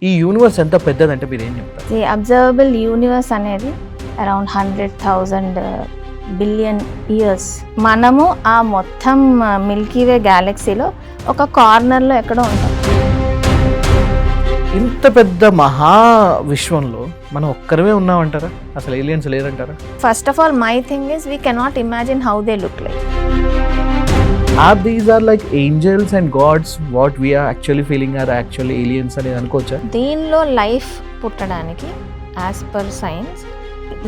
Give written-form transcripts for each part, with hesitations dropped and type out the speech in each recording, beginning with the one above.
ఈ యూనివర్స్ ఎంత పెద్దదంటే మీరు ఏం చెప్తారు? ది అబ్జర్వబుల్ యూనివర్స్ అనేది అరౌండ్ 100,000 బిలియన్ ఇయర్స్. మనము ఆ మొత్తం మిల్కీవే గ్యాలక్సీలో ఒక కార్నర్లో ఎక్కడో ఉంటాం. ఇంత పెద్ద మహా విశ్వంలో మనం ఒక్కరమే ఉన్నామంటారా? అసలు ఏలియన్స్ లేరంటారా? First of all my thing is we cannot imagine how they look like. Are these are like angels and gods? What we are actually feeling are actually aliens అనేది అనుకోవచ్చా? దీనిలో లైఫ్ పుట్టడానికి as per science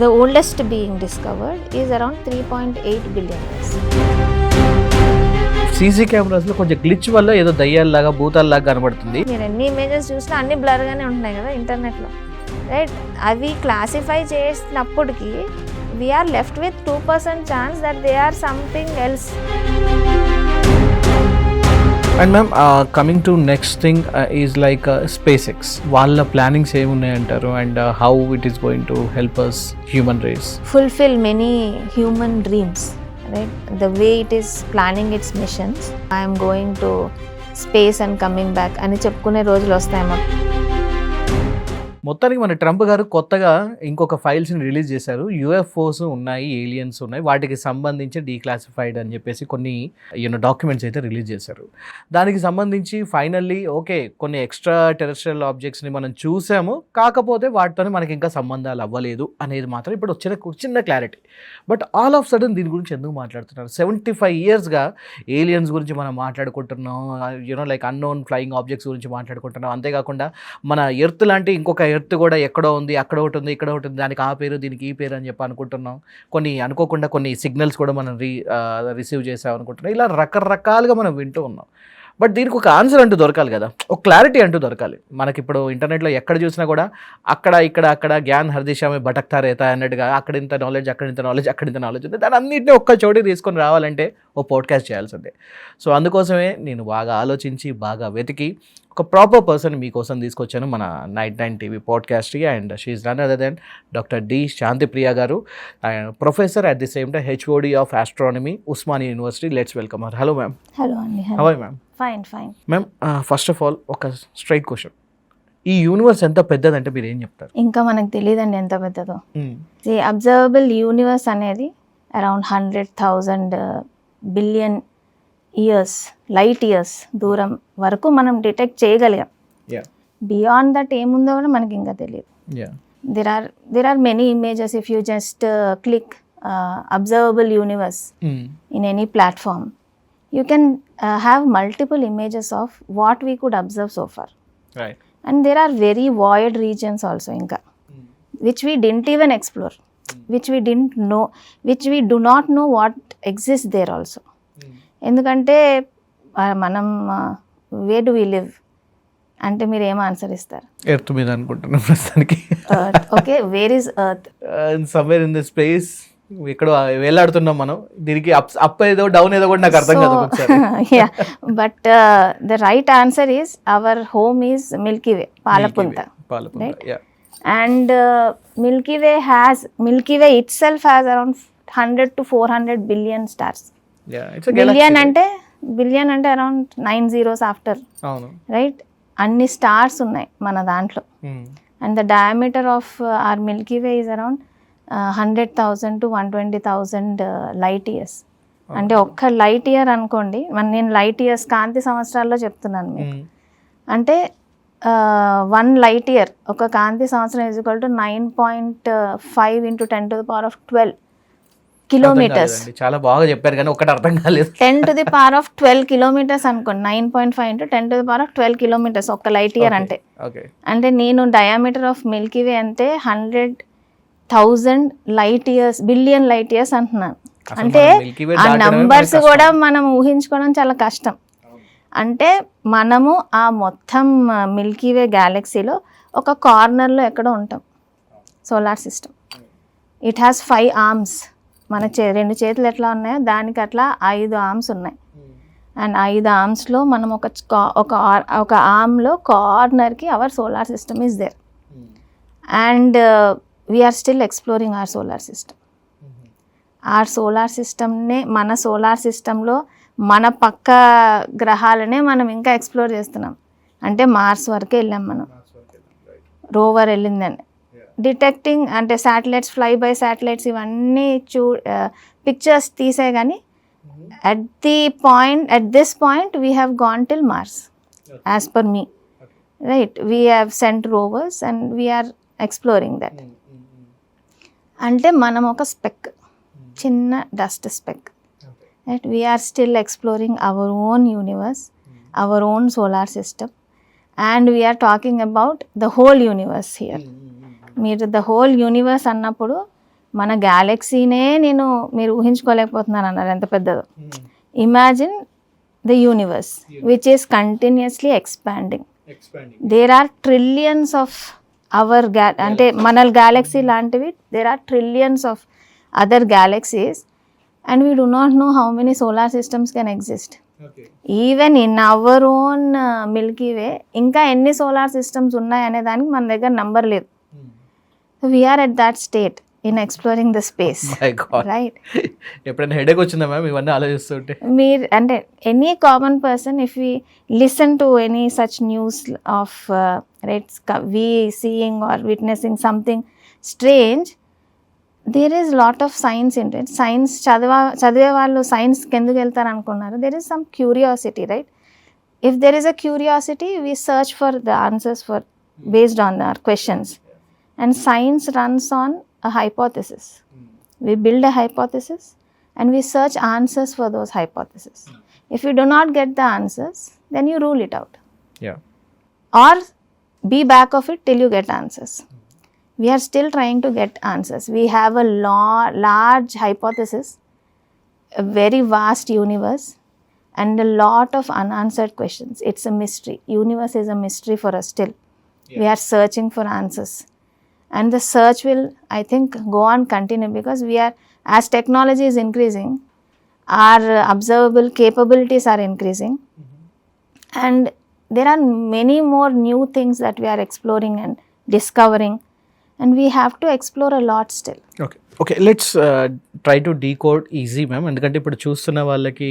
the oldest being discovered is around 3.8 billion years. CC కెమెరాస్లో కొంచెం glitch వల్ల ఏదో దయ్యాల్లాగా భూతాల్లాగా కనబడుతుంది. మీరు ఎన్ని ఇమేజెస్ చూసినా అన్ని బ్లర్గానే ఉంటున్నాయి కదా ఇంటర్నెట్లో, రైట్? అవి క్లాసిఫై చేసినప్పటికీ we are left with 2% chance that they are something else. And ma'am coming to next thing is like SpaceX. వాళ్ళ ప్లానింగ్స్ ఏమున్నాయంటారు and how it is going to help us human race fulfil many human dreams, right? The way it is planning its missions, I am going to space and coming back అని చెప్పుకునే రోజులు వస్తాయేమో. మొత్తానికి మన Trump గారు కొత్తగా ఇంకొక ఫైల్స్ని release చేశారు. UFOs ఉన్నాయి, ఏలియన్స్ ఉన్నాయి, వాటికి సంబంధించి డీక్లాసిఫైడ్ అని చెప్పేసి కొన్ని డాక్యుమెంట్స్ అయితే రిలీజ్ చేశారు. దానికి సంబంధించి ఫైనల్లీ ఓకే కొన్ని ఎక్స్ట్రా టెరెస్ట్రియల్ ఆబ్జెక్ట్స్ని మనం చూసాము, కాకపోతే వాటితో మనకి ఇంకా సంబంధాలు అవ్వలేదు అనేది మాత్రం ఇప్పుడు వచ్చిన చిన్న clarity. But all of sudden దీని గురించి ఎందుకు మాట్లాడుతున్నారు? 75 ఇయర్స్గా ఏలియన్స్ గురించి మనం మాట్లాడుకుంటున్నాం, లైక్ అన్నోన్ ఫ్లయింగ్ ఆబ్జెక్ట్స్ గురించి మాట్లాడుకుంటున్నాం. అంతేకాకుండా మన ఎర్త్ లాంటి ఇంకొక ఎర్త్ కూడా ఎక్కడో ఉంది, అక్కడ ఒకటి ఉంది, ఇక్కడ ఒకటి ఉంది, దానికి ఆ పేరు దీనికి ఈ పేరు అని చెప్పి అనుకుంటున్నాం. కొన్ని అనుకోకుండా కొన్ని సిగ్నల్స్ కూడా మనం రిసీవ్ చేసాం అనుకుంటున్నాం. ఇలా రకరకాలుగా మనం వింటూ ఉన్నాం. బట్ దీనికి ఒక ఆన్సర్ అంటూ దొరకాలి కదా, ఒక క్లారిటీ అంటూ దొరకాలి. మనకి ఇప్పుడు ఇంటర్నెట్లో ఎక్కడ చూసినా కూడా అక్కడ జ్ఞాన్ హర్దిశామే భటక్తా రేతా అన్నట్టుగా అక్కడ ఇంత నాలెడ్జ్, అక్కడ ఇంత నాలెడ్జ్, అక్కడ ఇంత నాలెడ్జ్ ఉంది. దాని అన్నింటినీ ఒక్క చోటికి తీసుకొని రావాలంటే ఓ పాడ్కాస్ట్ చేయాల్సిందే. సో అందుకోసమే నేను బాగా ఆలోచించి బాగా వెతికి ఒక ప్రాపర్ పర్సన్ మీకోసం తీసుకొచ్చాను మన నైట్ 9 టీవీ పాడ్కాస్ట్కి. And she is none other than doctor D Shantipriya garu, professor at the same time HOD of astronomy, Osmania university. Let's welcome her. Hello ma'am. Hello అండి. How are ma'am? Fine. Ma'am, first of all ఒక straight question, ఈ universe ఎంత పెద్దదంటే మీరు ఏం చెప్తారు? ఇంకా మనకు తెలియదండి ఎంత పెద్దదో. ది అబ్జర్వబుల్ యూనివర్స్ అనేది around 100,000 billion years, light years దూరం వరకు మనం డిటెక్ట్ చేయగలిగాం. బియాండ్ దట్ ఏముందో కూడా మనకి ఇంకా తెలియదు. there are many images. if you just click observable universe in any platform, you can have multiple images of what we could observe so far, right? And there are very void regions also inka which we didn't even explore, which we didn't know, which we do not know what exists there also. ఎందుకంటే మనం వే do we live అంటే మీరు ఏం answer ఇస్తారు? Earth మీద అనుకుంటున్నాను ప్రస్తుతానికి. Okay, where is earth? Somewhere in the space. ఎక్కడో వేలాడుతున్నాం మనం. దీనికి అప్ ఏదో డౌన్ ఏదో కూడా నాకు అర్థం కాదు ఒకసారి. Yeah, but the right answer is our home is Milky Way, పాలపుంత. And Milky Way itself has around 100 to 400 billion stars. Billion అంటే అరౌండ్ 9 zeros ఆఫ్టర్, రైట్? అన్ని స్టార్స్ ఉన్నాయి మన దాంట్లో. And the diameter of our Milky Way is around 100,000 to 120,000 light years. అంటే ఒక్క light year అనుకోండి, నేను లైట్ ఇయర్స్ కాంతి సంవత్సరాల్లో చెప్తున్నాను మీకు. అంటే 1 లైట్ ఇయర్, ఒక కాంతి సంవత్సరం is equal to 9.5 into 10 to the power of 12 kilometres. చాలా బాగా చెప్పారు కానీ ఒకటి అర్థం కాలేదు. 10 to the power of 12 kilometres అనుకోండి. 9.5 into 10 to the power of 12 kilometres ఒక్క లైట్ ఇయర్ అంటే. అంటే నేను డయామీటర్ ఆఫ్ మిల్కీ వే అంటే 100,000 light years, billion light years అంటున్నాను. అంటే ఆ నంబర్స్ కూడా మనం ఊహించుకోవడం చాలా కష్టం. అంటే మనము ఆ మొత్తం మిల్కీ వే గ్యాలక్సీలో ఒక కార్నర్లో ఎక్కడో ఉంటాం. Solar system, it has 5 arms. మన 2 చేతులు ఎట్లా ఉన్నాయో దానికి అట్లా 5 arms ఉన్నాయి. అండ్ 5 armsలో మనం ఒక ఆర్మ్లో కార్నర్కి our solar system is there. And we are still exploring our solar system. ఆ సోలార్ సిస్టమ్నే, మన సోలార్ సిస్టంలో మన పక్క గ్రహాలనే మనం ఇంకా ఎక్స్ప్లోర్ చేస్తున్నాం. అంటే మార్స్ వరకే వెళ్ళాం మనం. రోవర్ వెళ్ళిందని డిటెక్టింగ్ అంటే శాటిలైట్స్, ఫ్లై బై శాటిలైట్స్ ఇవన్నీ పిక్చర్స్ తీసే కానీ at this point we have gone till Mars, as per me, right? We have sent rovers and we are exploring that. అంటే మనం ఒక స్పెక్, చిన్న dust spec, right? We are still exploring our own universe, our own solar system, and we are talking about the whole universe here. మీరు the whole universe అన్నప్పుడు మన గ్యాలక్సీనే మీరు ఊహించుకోలేకపోతున్నారు అన్నారు ఎంత పెద్దదో. Imagine the universe which is continuously expanding. There are trillions of our అంటే మన గ్యాలక్సీ లాంటివి, there are trillions of other galaxies and we do not know how many solar systems can exist. Even in our own Milky Way ఇంకా ఎన్ని solar systems ఉన్నాయి అనే దానికి మన దగ్గర నంబర్ లేదు. We are at that state in exploring the space. My God. Right? ఎప్పుడైనా headache వచ్చిందా మ్యామ్ ఇవన్నీ ఆలోచిస్తుంటే? మీరు అంటే any common person if we listen to any such news of right, we seeing or witnessing something strange, there is lot of science in it. Science చదివే వాళ్ళు సైన్స్కి ఎందుకు వెళ్తారు అనుకున్నారు? There is some curiosity, right? If there is a curiosity, we search for the answers based on our questions. And science runs on a hypothesis. We build a hypothesis and we search answers for those hypotheses. If you do not get the answers, then you rule it out. Yeah. Or be back of it till you get answers. We are still trying to get answers. We have a large hypothesis, a very vast universe, and a lot of unanswered questions. It's a mystery. Universe is a mystery for us still. Yeah. We are searching for answers. And the search will, I think, go on continue because we are, as technology is increasing, our observable capabilities are increasing. And there are many more new things that we are exploring and discovering. And we have to explore a lot still. Okay, let's try to decode easy, ma'am. ఎందుకంటే ఇప్పుడు చూస్తున్న వాళ్ళకి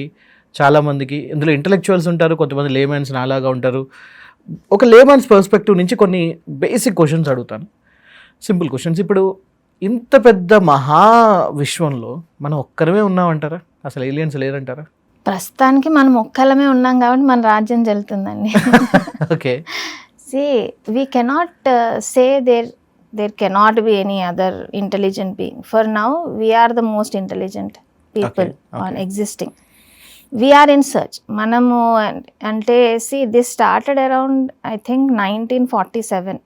చాలామందికి ఇందులో intellectuals ఉంటారు, కొంతమంది layman's నాలాగా ఉంటారు. ఒక లేమన్స్ పర్స్పెక్టివ్ నుంచి కొన్ని బేసిక్ క్వశ్చన్స్ అడుగుతాను, సింపుల్ క్వశ్చన్స్. ఇప్పుడు ఇంత పెద్ద మహా విశ్వంలో మనం ఒక్కరమే ఉన్నామంటారా? అసలు ఏలియన్స్ లేరంటారా? ప్రస్తుతానికి మనం ఒక్కలమే ఉన్నాం కాబట్టి మన రాజ్యం జరుగుతుందండి. Okay. See, we cannot say there cannot be any other intelligent being. For now, we are the most intelligent people on existing. We are in search. Manamu ante, see, this started around, I think, 1947.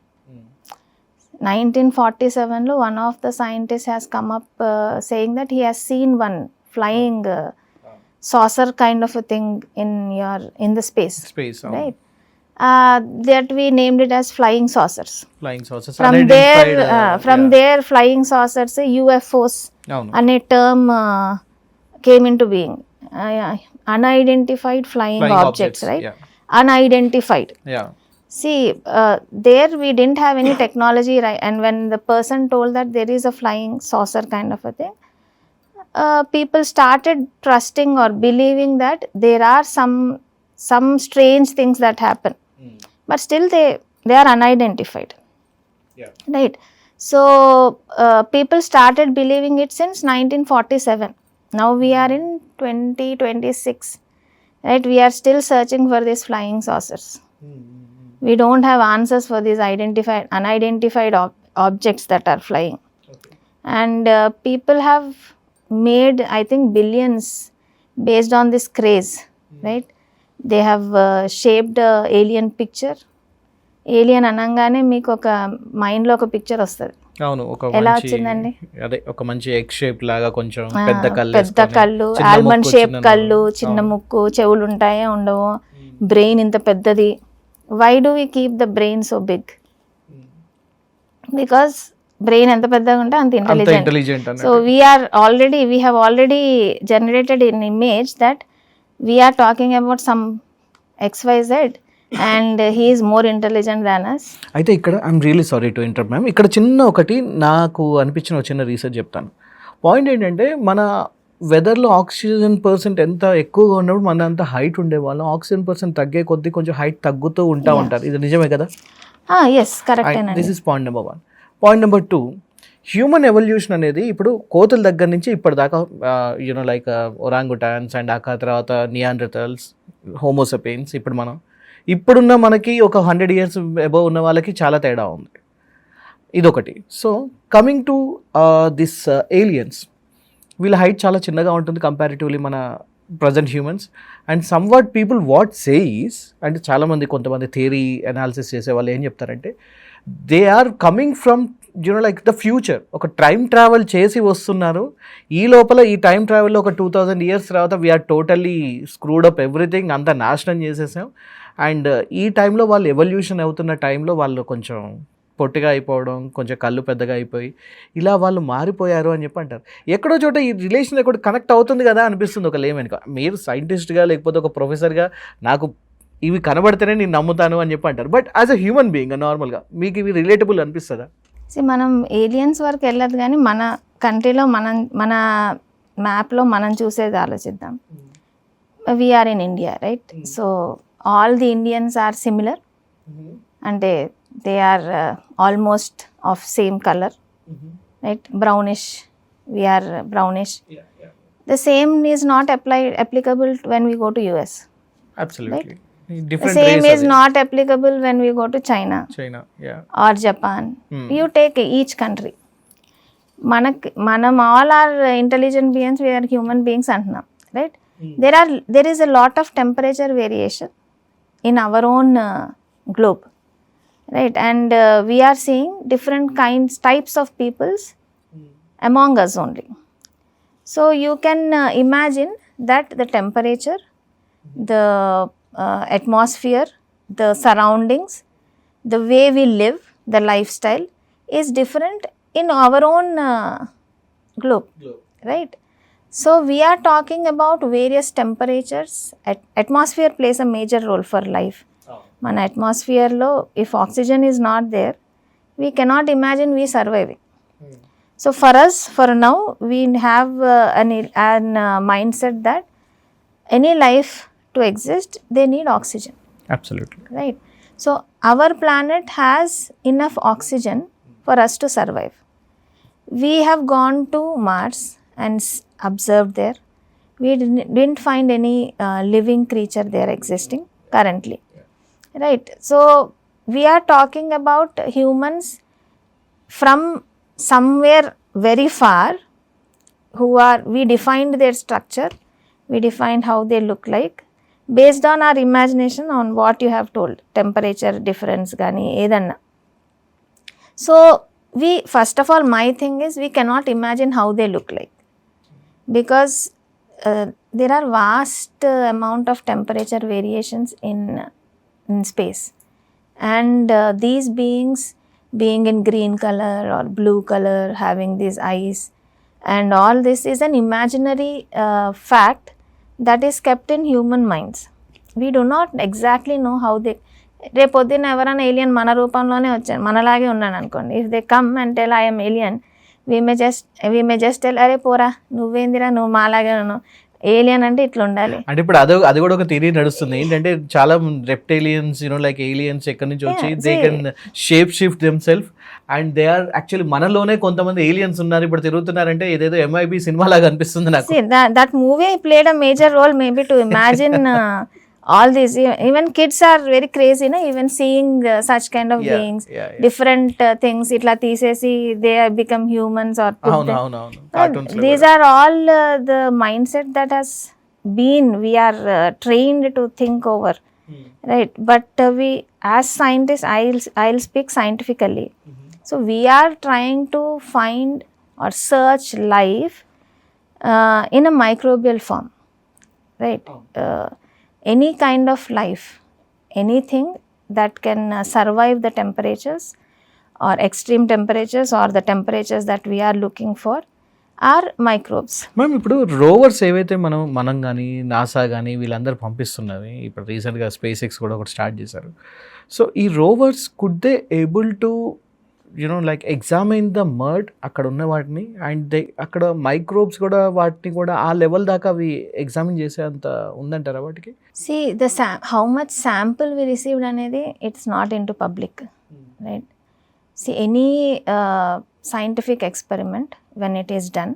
1947 lo one of the scientists has come up saying that he has seen one flying saucer kind of a thing in the space, right? That we named it as flying saucers. From there flying saucers, UFOs ane term came into being. Unidentified flying objects, right? Yeah. Unidentified. Yeah. See, there we didn't have any technology, right? And when the person told that there is a flying saucer kind of a thing, people started trusting or believing that there are some strange things that happen, but still they are unidentified. Yeah. Right? So people started believing it since 1947. Now we are in 2026, right? We are still searching for these flying saucers. We don't have answers for these unidentified objects that are flying. Okay. And people have made, I think, billions based on this craze, right? They have shaped a alien picture. Alien అనగానే మీకు ఒక మైండ్లో ఒక picture వస్తుంది. అవును, ఎలా వచ్చిందండి? అదే ఒక మంచి ఎగ్ షేప్ లాగా, కొంచెం పెద్ద కళ్ళు, ఆల్మండ్ షేప్ కళ్ళు, చిన్న ముక్కు, చెవులు ఉంటాయో ఉండవు, బ్రెయిన్ ఇంత పెద్దది. Why do we keep the brain so big? Because brain ఎంత పెద్దగా ఉంటే అంత intelligent. So we have already generated an image that we are talking about some XYZ and he is more intelligent than us. అయితే ఇక్కడ I'm really sorry to interrupt ma'am. ఇక్కడ చిన్న ఒకటి నాకు అనిపించిన చిన్న రీసెర్చ్ చెప్తాను. పాయింట్ ఏంటంటే, మన వెదర్లో ఆక్సిజన్ పర్సెంట్ ఎంత ఎక్కువగా ఉన్నప్పుడు మన అంత హైట్ ఉండేవాళ్ళం, ఆక్సిజన్ పర్సెంట్ తగ్గే కొద్దీ కొంచెం హైట్ తగ్గుతూ ఉంటారు. ఇది నిజమే కదా? ఎస్ కరెక్టేనండి. This is point number 1. Point number 2, human evolution అనేది ఇప్పుడు కోతుల దగ్గర నుంచి ఇప్పటిదాకా యూనో లైక్ ఒరాంగుటాన్స్ అండ్ ఆ తర్వాత నియాండర్టల్స్, హోమోసెపియన్స్, ఇప్పుడున్న మనకి ఒక 100 years అబవ్ ఉన్న వాళ్ళకి చాలా తేడా ఉంది. ఇదొకటి. So coming to this aliens, వీళ్ళ హైట్ చాలా చిన్నగా ఉంటుంది కంపారిటివ్లీ మన present humans. And somewhat people what says, అంటే చాలామంది కొంతమంది థియరీ అనాలిసిస్ చేసే వాళ్ళు ఏం చెప్తారంటే they are coming from you know like the future. ఒక టైం ట్రావెల్ చేసి వస్తున్నారు. ఈ లోపల ఈ టైం ట్రావెల్లో ఒక 2000 years తర్వాత we're totally screwed up everything, అంతా నాశనం చేసేసాం. అండ్ ఈ టైంలో వాళ్ళు ఎవల్యూషన్ అవుతున్న టైంలో వాళ్ళు కొంచెం పొట్టిగా అయిపోవడం, కొంచెం కళ్ళు పెద్దగా అయిపోయి ఇలా వాళ్ళు మారిపోయారు అని చెప్పి అంటారు. ఎక్కడో చోట ఈ రిలేషన్ ఎక్కడ కనెక్ట్ అవుతుంది కదా అనిపిస్తుంది ఒక లేమనుక. మీరు సైంటిస్ట్గా లేకపోతే ఒక ప్రొఫెసర్గా నాకు ఇవి కనబడితేనే నేను నమ్ముతాను అని చెప్పి అంటారు. But as a human being నార్మల్గా మీకు ఇవి రిలేటబుల్ అనిపిస్తుందా? మనం ఏలియన్స్ వరకు వెళ్ళదు కానీ మన కంట్రీలో మన మ్యాప్లో మనం చూసేది ఆలోచిద్దాం. We are in India, right? So all the Indians are similar, అంటే they are almost of same colour, right? Brownish, we are brownish. The same is not applicable when we go to US. Absolutely. Right? The same is not applicable when we go to China, yeah, or Japan. You take each country. Manam all are intelligent beings, we are human beings antunam, right? There is a lot of temperature variation in our own globe, right? And we are seeing different types of peoples among us only. So you can imagine that the temperature, the atmosphere, the surroundings, the way we live, the lifestyle is different in our own globe, right? So we are talking about various temperatures. Atmosphere plays a major role for life. Mana atmosphere lo if oxygen is not there, we cannot imagine we surviving. So for us, for now, we have an mindset that any life to exist, they need oxygen. Absolutely. Right? So our planet has enough oxygen for us to survive. We have gone to Mars and observed there. We didn't find any living creature there existing currently. Right? So we are talking about humans from somewhere very far we defined their structure, we defined how they look like based on our imagination on what you have told, temperature difference gani edanna. So we, first of all, my thing is we cannot imagine how they look like, because there are vast amount of temperature variations in space, and these beings being in green color or blue color, having these eyes, and all this is an imaginary fact that is kept in human minds. We do not exactly know how they, రేపొద్దున ఎవరైనా alien మన రూపంలోనే వచ్చాను, మనలాగే ఉన్నాను అనుకోండి, if they come and tell I M alien, we may just tell అరే పోరా నువ్వేందిరా నువ్వు మాలాగే ఉన్నావు, ఏలియన్ అంటే ఇట్లా ఉండాలి. అంటే ఇప్పుడు అది కూడా ఒక థియరీ నడుస్తుంది ఏంటంటే చాలా రెప్టైలియన్స్ లైక్ ఏలియన్స్ ఎక్కడి నుంచి వచ్చి they can shape shift themselves and they are actually మనలోనే కొంతమంది ఏలియన్స్ ఉన్నారు ఇప్పుడు తిరుగుతున్నారంటే ఏదేదో MIB సినిమా లాగా అనిపిస్తుంది నాకు. That movie played a major role maybe to imagine all these. Even kids are very crazy, even seeing such kind of beings, different things itla teesesi they become humans or these are all the mindset that has been, we are trained to think over, right? But we as scientists, I'll speak scientifically. So we are trying to find or search life in a microbial form, right? Any kind of life, anything that can survive the temperatures or extreme temperatures or the temperatures that we are looking for are microbes. Ma'am ఇప్పుడు Rovers ఏవైతే మనం కానీ NASA కానీ వీళ్ళందరూ పంపిస్తున్నవి, ఇప్పుడు రీసెంట్గా SpaceX కూడా ఒకటి స్టార్ట్ చేశారు. సో ఈ rovers could they able to like examine the mud అక్కడ ఉన్న వాటిని అండ్ అక్కడ మైక్రోబ్స్ కూడా వాటిని కూడా ఆ లెవెల్ దాకా అవి ఎగ్జామిన్ చేసే అంత ఉందంటారా వాటికి? See, how much sample we received అనేది it's not into public. right? See, any scientific experiment, when it is done,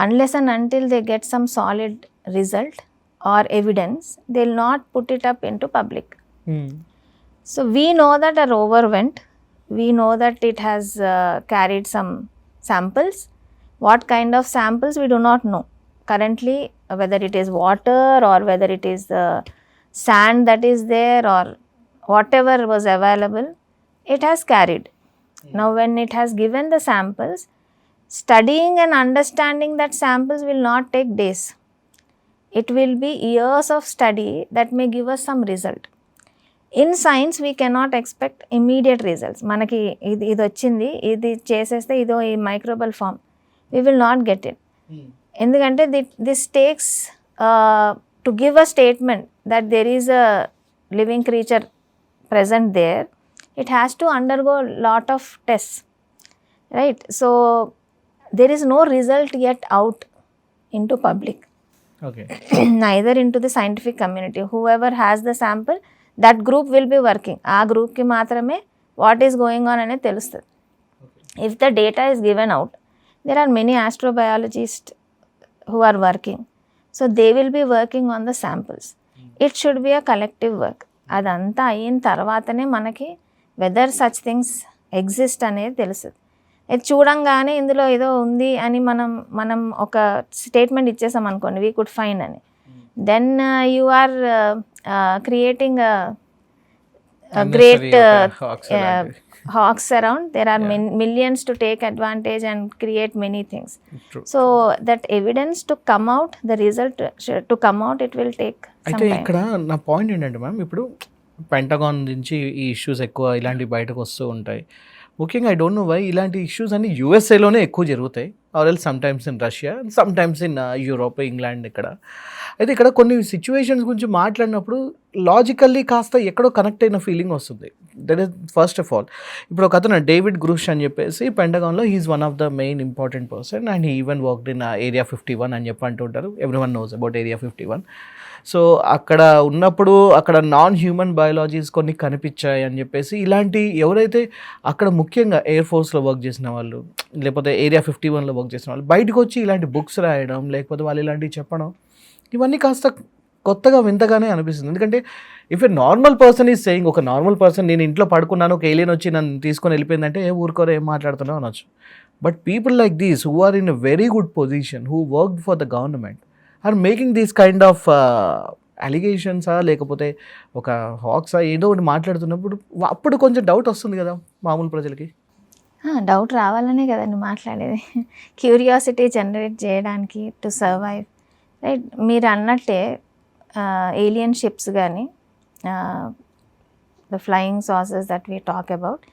unless and until they get some solid result or evidence, they'll not put it up into public. So we know that a rover went, we know that it has carried some samples. What kind of samples we do not know currently, whether it is water or whether it is the sand that is there or whatever was available, it has carried. Now when it has given the samples, studying and understanding that samples will not take days. It will be years of study that may give us some result. In science we cannot expect immediate results. మనకి ఇది వచ్చింది, ఇది చేసేస్తే ఇదో ఈ microbial form, we will not get it. ఎందుకంటే this takes to give a statement that there is a living creature present there, it has to undergo lot of tests, right? So there is no result yet out into public. Okay. Neither into the scientific community. Whoever has the sample, that group will be working. ఆ గ్రూప్కి మాత్రమే what is going on అనేది తెలుస్తుంది. If the data is given out, there are many astrobiologists who are working. So they will be working on the samples. It should be a collective work. అదంతా అయిన తర్వాతనే మనకి weather such things exist అనేది తెలుస్తుంది. ఇది చూడంగానే ఇందులో ఏదో ఉంది అని మనం ఒక స్టేట్మెంట్ ఇచ్చేసాం అనుకోండి, వీ కుడ్ ఫైండ్ అని, then you are creating great hawks around. There are millions to take advantage and create many things. True. So that evidence to come out, the result to come out, it will take some అయితే time. ఇక్కడ నా point ఏంటంటే ma'am, ఇప్పుడు pentagon నుంచి ఈ issues ఎక్కువ ఇలాంటివి బయటకు వస్తూ ఉంటాయి. ముఖ్యంగా ఐ డోంట్ నో వై ఇలాంటి ఇష్యూస్ అన్ని యూఎస్ఏలోనే ఎక్కువ జరుగుతాయి, or else sometimes in Russia, sometimes in Europe, England. ఇక్కడ అయితే ఇక్కడ కొన్ని సిచ్యువేషన్స్ గురించి మాట్లాడినప్పుడు లాజికల్లీ కాస్త ఎక్కడో కనెక్ట్ అయిన ఫీలింగ్ వస్తుంది. That is first of all. ఇప్పుడు ఒక అతను డేవిడ్ గ్రూష్ అని చెప్పేసి పెంటగాన్లో he is one of the main important person and he even worked in Area 51 అని చెప్పి అంటుంటారు. Everyone knows about Area 51. So అక్కడ ఉన్నప్పుడు అక్కడ నాన్ హ్యూమన్ బయాలజీస్ కొన్ని కనిపించాయి అని చెప్పేసి, ఇలాంటి ఎవరైతే అక్కడ ముఖ్యంగా ఎయిర్ ఫోర్స్లో వర్క్ చేసిన వాళ్ళు, లేకపోతే ఏరియా 51లో వర్క్ చేసిన వాళ్ళు బయటకు వచ్చి ఇలాంటి బుక్స్ రాయడం, లేకపోతే వాళ్ళు ఇలాంటివి చెప్పడం, ఇవన్నీ కాస్త కొత్తగా వింతగానే అనిపిస్తుంది. ఎందుకంటే if a normal person is saying, ఒక నార్మల్ పర్సన్ నేను ఇంట్లో పడుకున్నాను, ఒక ఏలియన్ వచ్చి నన్ను తీసుకొని వెళ్ళిపోయిందంటే ఊరుకోరు, ఏం మాట్లాడుతున్నావు అనొచ్చు. But people like these who are in a very good position, who work for the government, are making these kind of అలిగేషన్సా లేకపోతే ఒక హాక్సా ఏదో ఒకటి మాట్లాడుతున్నప్పుడు అప్పుడు కొంచెం డౌట్ వస్తుంది కదా మామూలు ప్రజలకి. డౌట్ రావాలనే కదండి మాట్లాడేది, క్యూరియాసిటీ జనరేట్ చేయడానికి, టు సర్వైవ్, రైట్? మీరు అన్నట్టే ఏలియన్ షిప్స్ కానీ the flying sauces that we talk about,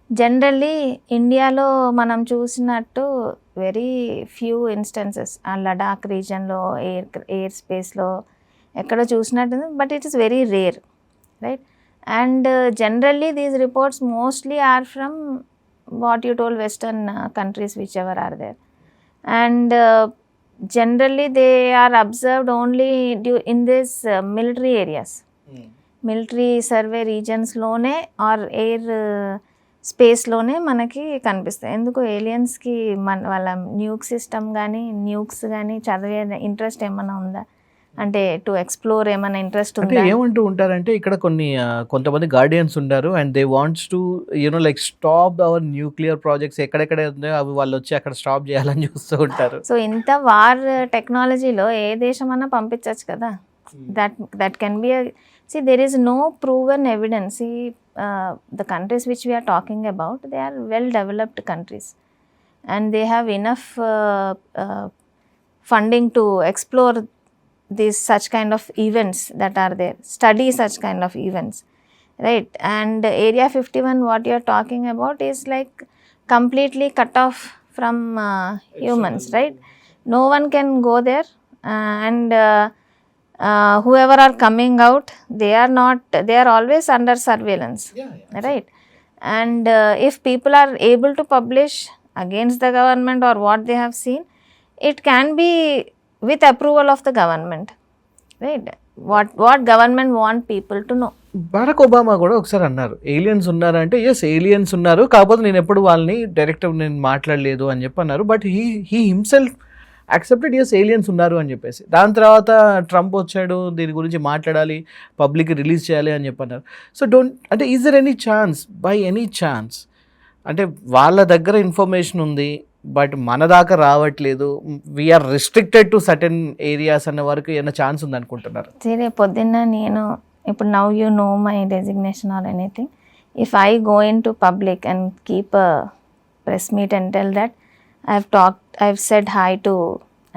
generally ఇండియాలో మనం చూసినట్టు వెరీ ఫ్యూ ఇన్స్టెన్సెస్, ఆ లడాక్ రీజన్లో ఎయిర్ స్పేస్లో ఎక్కడో చూసినట్టు, but it is very rare, right? And generally these reports mostly are from what you tell western countries whichever are there, and generally they are observed only in this military areas, military survey regions లోనే are air స్పేస్లోనే మనకి కనిపిస్తాయి. ఎందుకు ఏలియన్స్కి వాళ్ళ Nuke system కానీ న్యూక్స్ కానీ చదివే interest ఏమైనా ఉందా, అంటే టు ఎక్స్ప్లోర్ ఏమైనా ఇంట్రెస్ట్ అంటే ఉందా? ఏమంటూ ఉంటారంటే ఇక్కడ కొంతమంది గార్డియన్స్ ఉంటారు and they wants to like stop hour nuclear projects, ఎక్కడెక్కడ ఉన్నాయో అవి వాళ్ళు వచ్చి అక్కడ స్టాప్ చేయాలని చూస్తూ ఉంటారు. సో ఇంత వార్ టెక్నాలజీలో ఏ దేశం అన్నా పంపించవచ్చు కదా. That can be see there is no proven evidence. See, the countries which we are talking about, they are well developed countries and they have enough funding to explore these such kind of events that are there, study such kind of events, right? And area 51 what you are talking about is like completely cut off from humans, right? No one can go there, and whoever are coming out, they are always under surveillance, right? And if people are able to publish against the government or what they have seen, it can be with approval of the government, right? What government want people to know. Barack Obama కూడా ఒకసారి అన్నారు aliens ఉన్నారంటే yes aliens ఉన్నారు, కాకపోతే నేను ఎప్పుడు వాళ్ళని direct నేను మాట్లాడలేదు అని చెప్పి అన్నారు. But he himself accepted as aliens ఉన్నారు అని చెప్పేసి. దాని తర్వాత ట్రంప్ వచ్చాడు, దీని గురించి మాట్లాడాలి, పబ్లిక్ రిలీజ్ చేయాలి అని చెప్పి అన్నారు. సో అంటే is there any chance, by any chance, అంటే వాళ్ళ దగ్గర ఇన్ఫర్మేషన్ ఉంది బట్ మన దాకా రావట్లేదు, we're restricted to certain areas అన్న వరకు ఏమైనా ఛాన్స్ ఉంది అనుకుంటున్నారు? సరే, పొద్దున్న నేను ఇప్పుడు now you know my designation or anything, if I go in to public and keep a press meet and tell that I've said hi to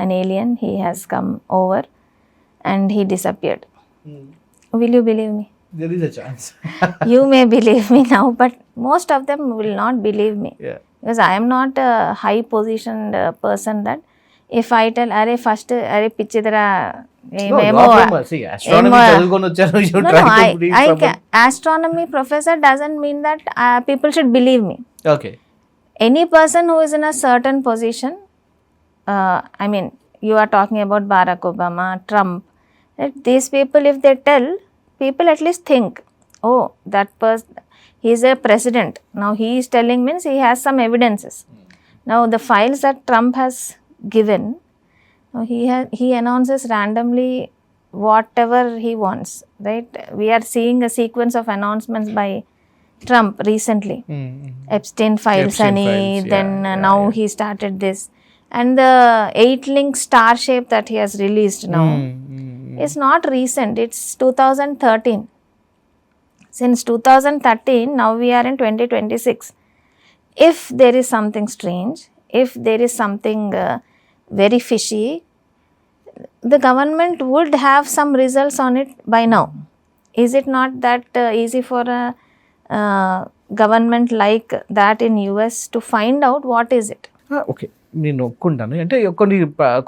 an alien, he has come over and he disappeared. Will you believe me? There is a chance. You may believe me now, but most of them will not believe me. Yeah. Because I am not a high positioned person that if I tell, "Arey first, arey pichidra." Astronomy professor doesn't mean that people should believe me. Okay. Any person who is in a certain position, I mean, you are talking about Barack Obama, Trump, right? These people, if they tell, people at least think, oh, that person, he is a president. Now he is telling means he has some evidences. Now the files that Trump has given, he announces randomly whatever he wants, right? We are seeing a sequence of announcements by Trump recently. Epstein files ani, then now he started this, and the 8-link star shape that he has released now is not recent, it's 2013. Since 2013, now we are in 2026. If there is something strange, if there is something very fishy, the government would have some results on it by now. Is it not that easy for a government like that in US to find out what is it? Okay, నేను ఒప్పుకుంటాను. అంటే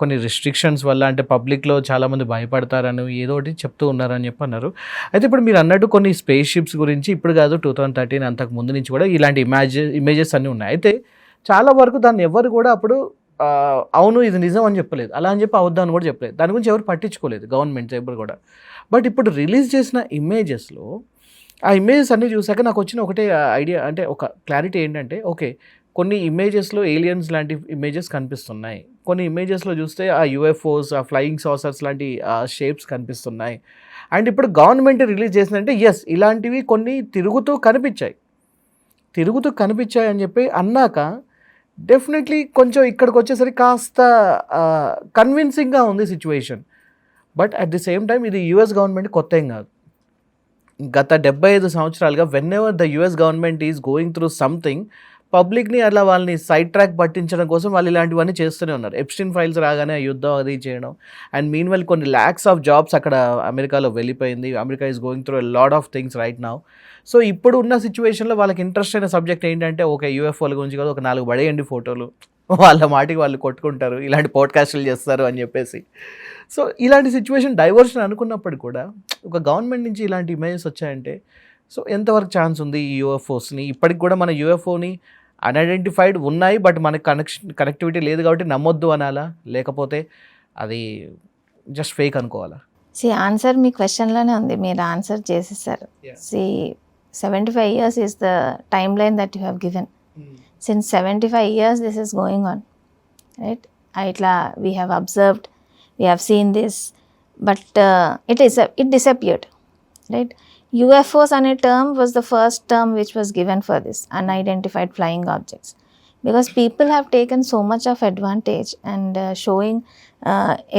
కొన్ని restrictions వల్ల, అంటే పబ్లిక్లో చాలామంది భయపడతారని ఏదో ఒకటి చెప్తూ ఉన్నారని చెప్పి అన్నారు. అయితే ఇప్పుడు మీరు అన్నట్టు కొన్ని స్పేస్ షిప్స్ గురించి ఇప్పుడు కాదు, 2013 అంతకు ముందు నుంచి కూడా ఇలాంటి ఇమేజెస్ అన్నీ ఉన్నాయి. అయితే చాలా వరకు దాన్ని ఎవరు కూడా అప్పుడు అవును ఇది నిజం అని చెప్పలేదు, అలా అని చెప్పి అవద్దు అని కూడా చెప్పలేదు, దాని గురించి ఎవరు పట్టించుకోలేదు గవర్నమెంట్ ఎవరు కూడా. బట్ ఇప్పుడు రిలీజ్ చేసిన ఇమేజెస్లో ఆ ఇమేజెస్ అన్నీ చూసాక నాకు వచ్చిన ఒకటే ఐడియా, అంటే ఒక క్లారిటీ ఏంటంటే, ఓకే కొన్ని ఇమేజెస్లో ఏలియన్స్ లాంటి ఇమేజెస్ కనిపిస్తున్నాయి, కొన్ని ఇమేజెస్లో చూస్తే ఆ యూఎఫ్ఓస్, ఆ ఫ్లయింగ్ సాసర్స్ లాంటి షేప్స్ కనిపిస్తున్నాయి. అండ్ ఇప్పుడు గవర్నమెంట్ రిలీజ్ చేసిందంటే ఎస్ ఇలాంటివి కొన్ని తిరుగుతూ కనిపించాయి అని చెప్పి అన్నాక డెఫినెట్లీ కొంచెం ఇక్కడికి వచ్చేసరికి కాస్త కన్విన్సింగ్గా ఉంది situation. But at the same time ఇది యూఎస్ గవర్నమెంట్ కొత్త ఏం కాదు. గత 75 సంవత్సరాలుగా whenever the US government is going through something, పబ్లిక్ని అలా వాళ్ళని సైడ్ ట్రాక్ పట్టించడం కోసం వాళ్ళు ఇలాంటివన్నీ చేస్తూనే ఉన్నారు. ఎప్స్టీన్ ఫైల్స్ రాగానే యుద్ధం అది చేయడం, అండ్ మీన్ వెల్ కొన్ని ల్యాక్స్ ఆఫ్ జాబ్స్ అక్కడ అమెరికాలో వెళ్ళిపోయింది. America is going through a lot of things right now. So ఇప్పుడు ఉన్న సిచ్యువేషన్లో వాళ్ళకి ఇంట్రెస్ట్ అయిన సబ్జెక్ట్ ఏంటంటే, ఓకే యూఎఫ్ఓల గురించి కాదు, ఒక 4 పడేయండి ఫోటోలు, వాళ్ళ మాటికి వాళ్ళు కొట్టుకుంటారు, ఇలాంటి పాడ్కాస్టులు చేస్తారు అని చెప్పేసి. సో ఇలాంటి సిచ్యువేషన్ డైవర్షన్ అనుకున్నప్పుడు కూడా ఒక గవర్నమెంట్ నుంచి ఇలాంటి ఇమేజెస్ వచ్చాయంటే, సో ఎంతవరకు ఛాన్స్ ఉంది ఈ యూఎఫ్ఓస్ని? ఇప్పటికి కూడా మన యూఎఫ్ఓని అన్ఐడెంటిఫైడ్ ఉన్నాయి, బట్ మనకి కనెక్టివిటీ లేదు కాబట్టి నమ్మొద్దు అనాలా, లేకపోతే అది జస్ట్ ఫేక్ అనుకోవాలా? ఆన్సర్ మీ క్వశ్చన్లోనే ఉంది, మీరు ఆన్సర్ చేసేసారు. 75 years is the timeline that you have given. Since 75 years this is going on, right? We have observed, we have seen this, but it disappeared, right? UFOs on a term was the first term which was given for this, unidentified flying objects, because people have taken so much of advantage and showing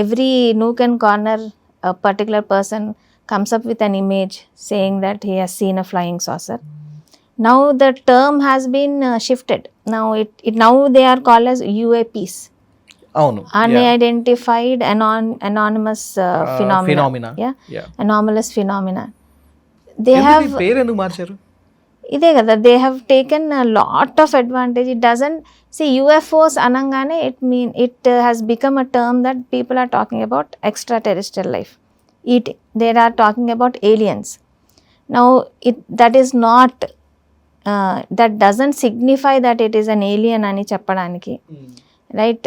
every nook and corner a particular person comes up with an image saying that he has seen a flying saucer. Now the term has been shifted. Now they are called as UAPs. Unidentified anonymous phenomena. Yeah. Anomalous phenomena. They have పేరు ఎందుకు మార్చారు? ఇదే కదా, they have taken a lot of advantage. It doesn't see UFOs anangane it has become a term that people are talking about extraterrestrial life. They are talking about aliens. Now that is not that doesn't signify that it is an alien ani చెప్పడానికి, right?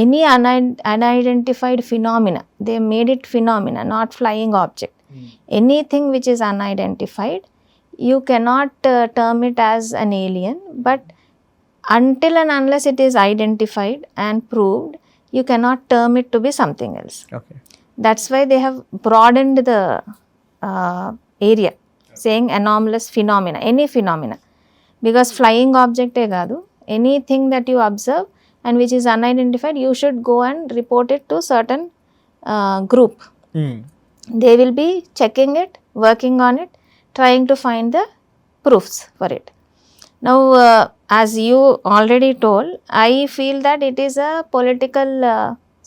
Any unidentified phenomena, they made it phenomena, not flying object. Anything which is unidentified, you cannot term it as an alien, but until and unless it is identified and proved, you cannot term it to be something else. Okay. That's why they have broadened the area, saying anomalous phenomena, any phenomena. Because flying object ఏ కాదు, anything that you observe and which is unidentified, you should go and report it to certain group. They will be checking it, working on it, trying to find the proofs for it. Now, as you already told, I feel that it is a political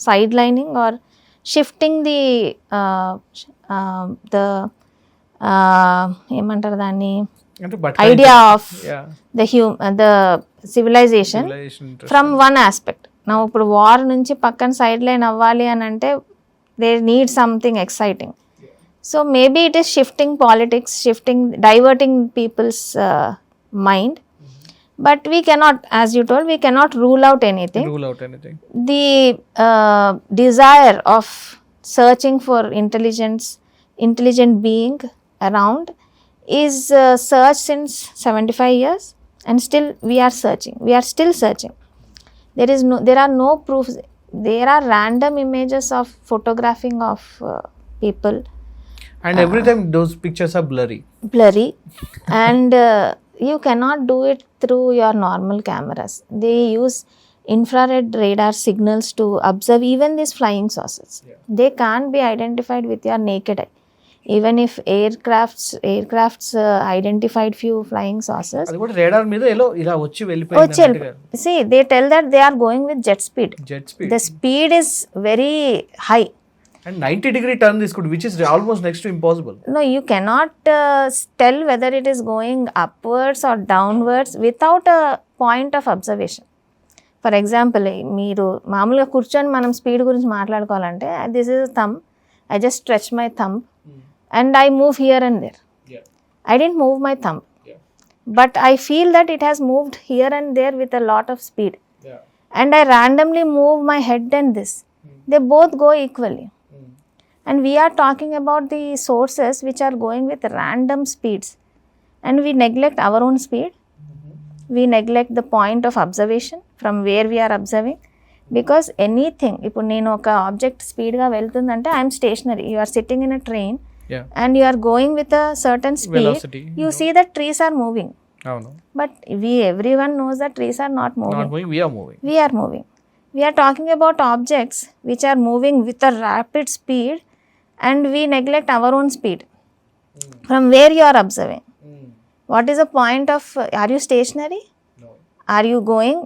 sidelining or shifting the ఏమంటారు దాన్ని, idea of the civilization from one aspect. Now, ఇప్పుడు war నుంచి పక్కన side line అవ్వాలి అని అంటే they need something exciting. So maybe it is shifting politics, diverting people's mind. But we cannot, as you told, we cannot rule out anything. The desire of searching for intelligent being around is searched since 75 years, and still we are searching. We are still searching. There are no proofs. There are random images of photographing of people, and every time those pictures are blurry, and you cannot do it through your normal cameras. They use infrared radar signals to observe even these flying saucers. They can't be identified with your naked eye. Even if aircrafts identified few flying saucers, అది కూడా radar మీద ఇలా వచ్చి వెళ్ళిపోయింది. See, they tell that they are going with jet speed. The speed is very high. And 90-degree turn తీసుకుంటే, which is almost next to impossible. No, you cannot tell whether it is going upwards or downwards without a point of observation. For example, మీరు మామూలుగా కూర్చొని మనం speed గురించి మాట్లాడుకోవాలంటే, this is a thumb. I just stretch my thumb and I move here and there. I didn't move my thumb, but I feel that it has moved here and there with a lot of speed. And I randomly move my head and this. They both go equally. And we are talking about the sources which are going with random speeds, and we neglect our own speed. We neglect the point of observation from where we are observing, because anything, ఇప్పుడు నేను ఒక object స్పీడ్గా వెళ్తుందంటే I'm stationary. You are sitting in a train and you are going with a certain speed, velocity. You see that trees are moving. But everyone knows that trees are not moving. We are moving. We are talking about objects which are moving with a rapid speed, and we neglect our own speed from where you are observing. What is the point of, are you stationary? No. Are you going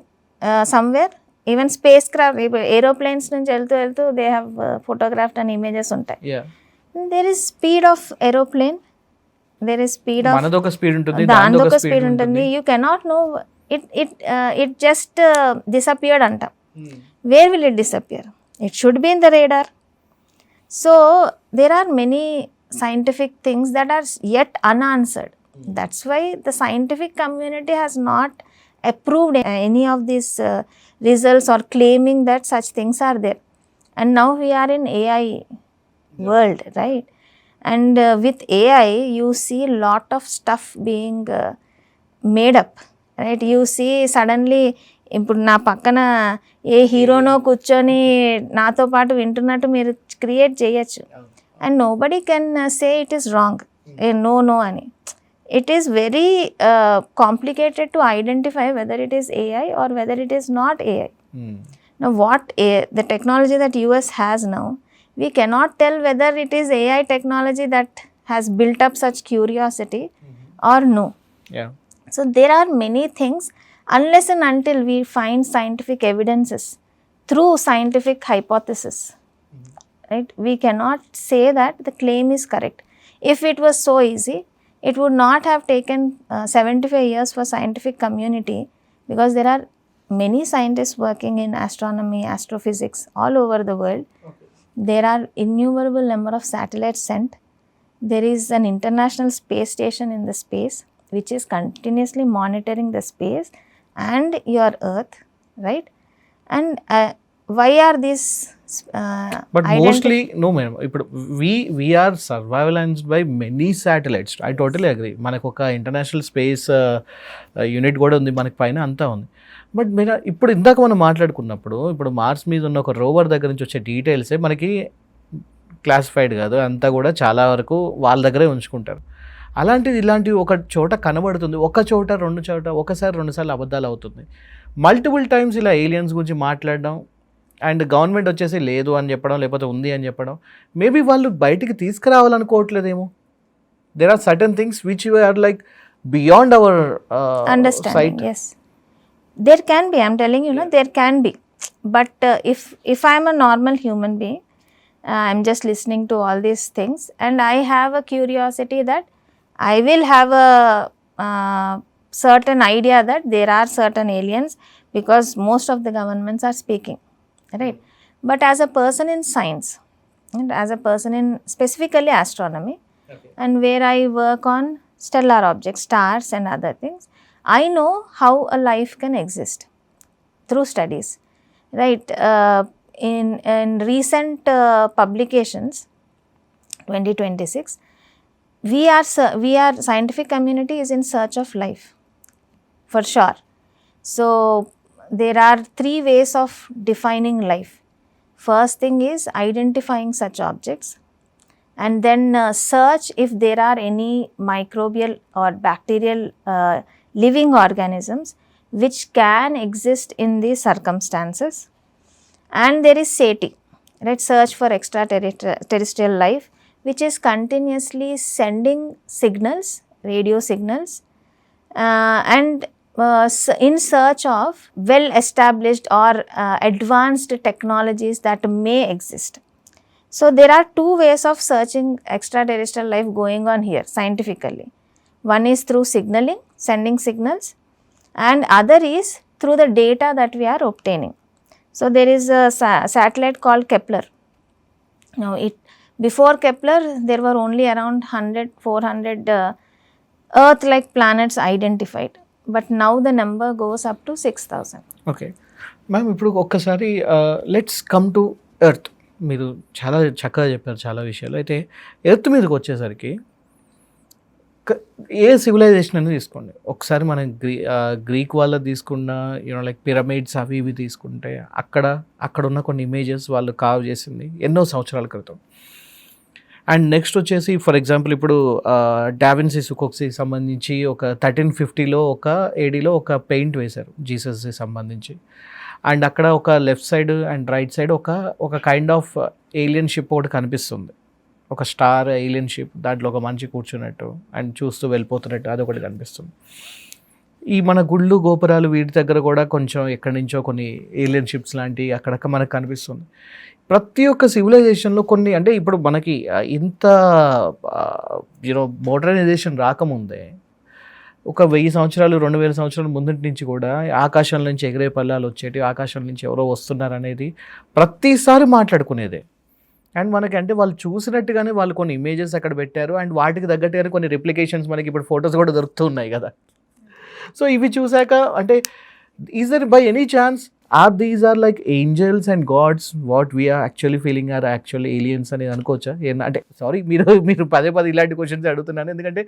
somewhere? Even spacecraft, aeroplanes నుంచి వెళ్తూ they have photographed and images ఉంటాయి. There is speed of aeroplane, there is speed of మనదొక speed ఉంటుంది, దానిదొక speed ఉంటుంది. You cannot know it just disappeared అంట. Where will it disappear? It should be in the radar. So there are many scientific things that are yet unanswered. That's why the scientific community has not approved any of these results or claiming that such things are there. And now we are in AI world, right? And with AI you see lot of stuff being made up, right? You see suddenly, ఇప్పుడు నా పక్కన ఏ హీరోనో కూర్చొని నాతో పాటు వింటున్నట్టు మీరు create చేయొచ్చు, and nobody can say it is wrong, no అని. It is very complicated to identify whether it is AI or whether it is not AI. Now the technology that US has now, we cannot tell whether it is AI technology that has built up such curiosity or no. So there are many things, unless and until we find scientific evidences through scientific hypothesis, right, we cannot say that the claim is correct. If it was so easy, it would not have taken 75 years for scientific community, because there are many scientists working in astronomy, astrophysics all over the world. There are innumerable number of satellites sent. There is an international space station in the space which is continuously monitoring the space and your earth, right? And why are this but mostly no madam, ఇప్పుడు we are surveillanced by many satellites. I totally agree. మనకు ఒక international space unit కూడా ఉంది మనకి, పైన అంతా ఉంది. But మీరు ఇప్పుడు ఇందాక మనం మాట్లాడుకున్నప్పుడు, ఇప్పుడు మార్స్ మీద ఉన్న ఒక రోవర్ దగ్గర నుంచి వచ్చే డీటెయిల్సే మనకి క్లాసిఫైడ్ కాదు, అంతా కూడా చాలా వరకు వాళ్ళ దగ్గరే ఉంచుకుంటారు. అలాంటిది ఇలాంటివి ఒక చోట కనబడుతుంది, ఒక చోట రెండు చోట, ఒకసారి రెండుసార్లు అబద్ధాలు అవుతుంది. మల్టిపుల్ టైమ్స్ ఇలా ఏలియన్స్ గురించి మాట్లాడడం, అండ్ గవర్నమెంట్ వచ్చేసి లేదు అని చెప్పడం, లేకపోతే ఉంది అని చెప్పడం. మేబీ వాళ్ళు బయటికి తీసుకురావాలనుకోవట్లేదేమో. There are certain things which are like beyond our understanding. Yes, there can be, I'm telling you, there can be. But if I'm a normal human being, I'm just listening to all these things and I have a curiosity that I will have a certain idea that there are certain aliens, because most of the governments are speaking, right? But as a person in science and as a person in specifically astronomy, and where I work on stellar objects, stars and other things, I know how a life can exist through studies, right? In recent publications 2026, we are scientific community is in search of life, for sure. So there are 3 ways of defining life. First thing is identifying such objects, and then search if there are any microbial or bacterial living organisms which can exist in these circumstances. And there is SETI, right? Search for extraterrestrial life, which is continuously sending signals, radio signals, and in search of well established or advanced technologies that may exist. So there are 2 ways of searching extraterrestrial life going on here scientifically. One is through signaling, sending signals, and other is through the data that we are obtaining. So there is a satellite called Kepler. Now before Kepler there were only around 400 Earth-like planets identified, but now the number goes up to 6,000. Okay ma'am, ఇప్పుడు ఒక్కసారి let's come to earth. మీరు చాలా చక్కగా చెప్పారు చాలా విషయాలు. అయితే earth మీదకి వచ్చేసరికి ఏ సివిలైజేషన్ అనేది తీసుకోండి, ఒకసారి మనం గ్రీక్ వాళ్ళది తీసుకున్న లైక్ పిరమిడ్స్ అవి ఇవి తీసుకుంటే అక్కడ ఉన్న కొన్ని ఇమేజెస్ వాళ్ళు కావ్ చేసింది ఎన్నో సంవత్సరాల క్రితం. అండ్ నెక్స్ట్ వచ్చేసి ఫర్ ఎగ్జాంపుల్ ఇప్పుడు డావిన్సీ సుకోక్స్కి సంబంధించి ఒక 1350లో ఒక ఏడీలో ఒక పెయింట్ వేశారు జీసస్కి సంబంధించి. అండ్ అక్కడ ఒక left side and right side ఒక కైండ్ ఆఫ్ ఏలియన్ షిప్ ఒకటి కనిపిస్తుంది, ఒక స్టార్ ఏలియన్ షిప్, దాంట్లో ఒక మనిషి కూర్చున్నట్టు అండ్ చూస్తూ వెళ్ళిపోతున్నట్టు అదొకటి కనిపిస్తుంది. ఈ మన గుళ్ళు గోపురాలు వీటి దగ్గర కూడా కొంచెం ఎక్కడి నుంచో కొన్ని ఏలియన్ షిప్స్ లాంటివి అక్కడక్కడ మనకు కనిపిస్తుంది. ప్రతి ఒక్క సివిలైజేషన్లో కొన్ని, అంటే ఇప్పుడు మనకి ఇంత మోడర్నైజేషన్ రాకముందే ఒక 1000 సంవత్సరాలు 2000 సంవత్సరాల ముందు నుంచి కూడా ఆకాశం నుంచి ఎగిరే పల్లాలు వచ్చేటి, ఆకాశం నుంచి ఎవరో వస్తున్నారు అనేది ప్రతిసారి మాట్లాడుకునేదే. అండ్ మనకి అంటే వాళ్ళు చూసినట్టుగానే వాళ్ళు కొన్ని ఇమేజెస్ అక్కడ పెట్టారు, అండ్ వాటికి తగ్గట్టుగానే కొన్ని రిప్లికేషన్స్ మనకి ఇప్పుడు ఫొటోస్ కూడా దొరుకుతున్నాయి కదా. సో ఇవి చూసాక అంటే is there by any chance or these are like angels and gods what we're actually feeling are actually aliens అనేది అనుకోవచ్చా? అంటే సారీ మీరు పదే ఇలాంటి క్వశ్చన్స్ అడుగుతున్నాను, ఎందుకంటే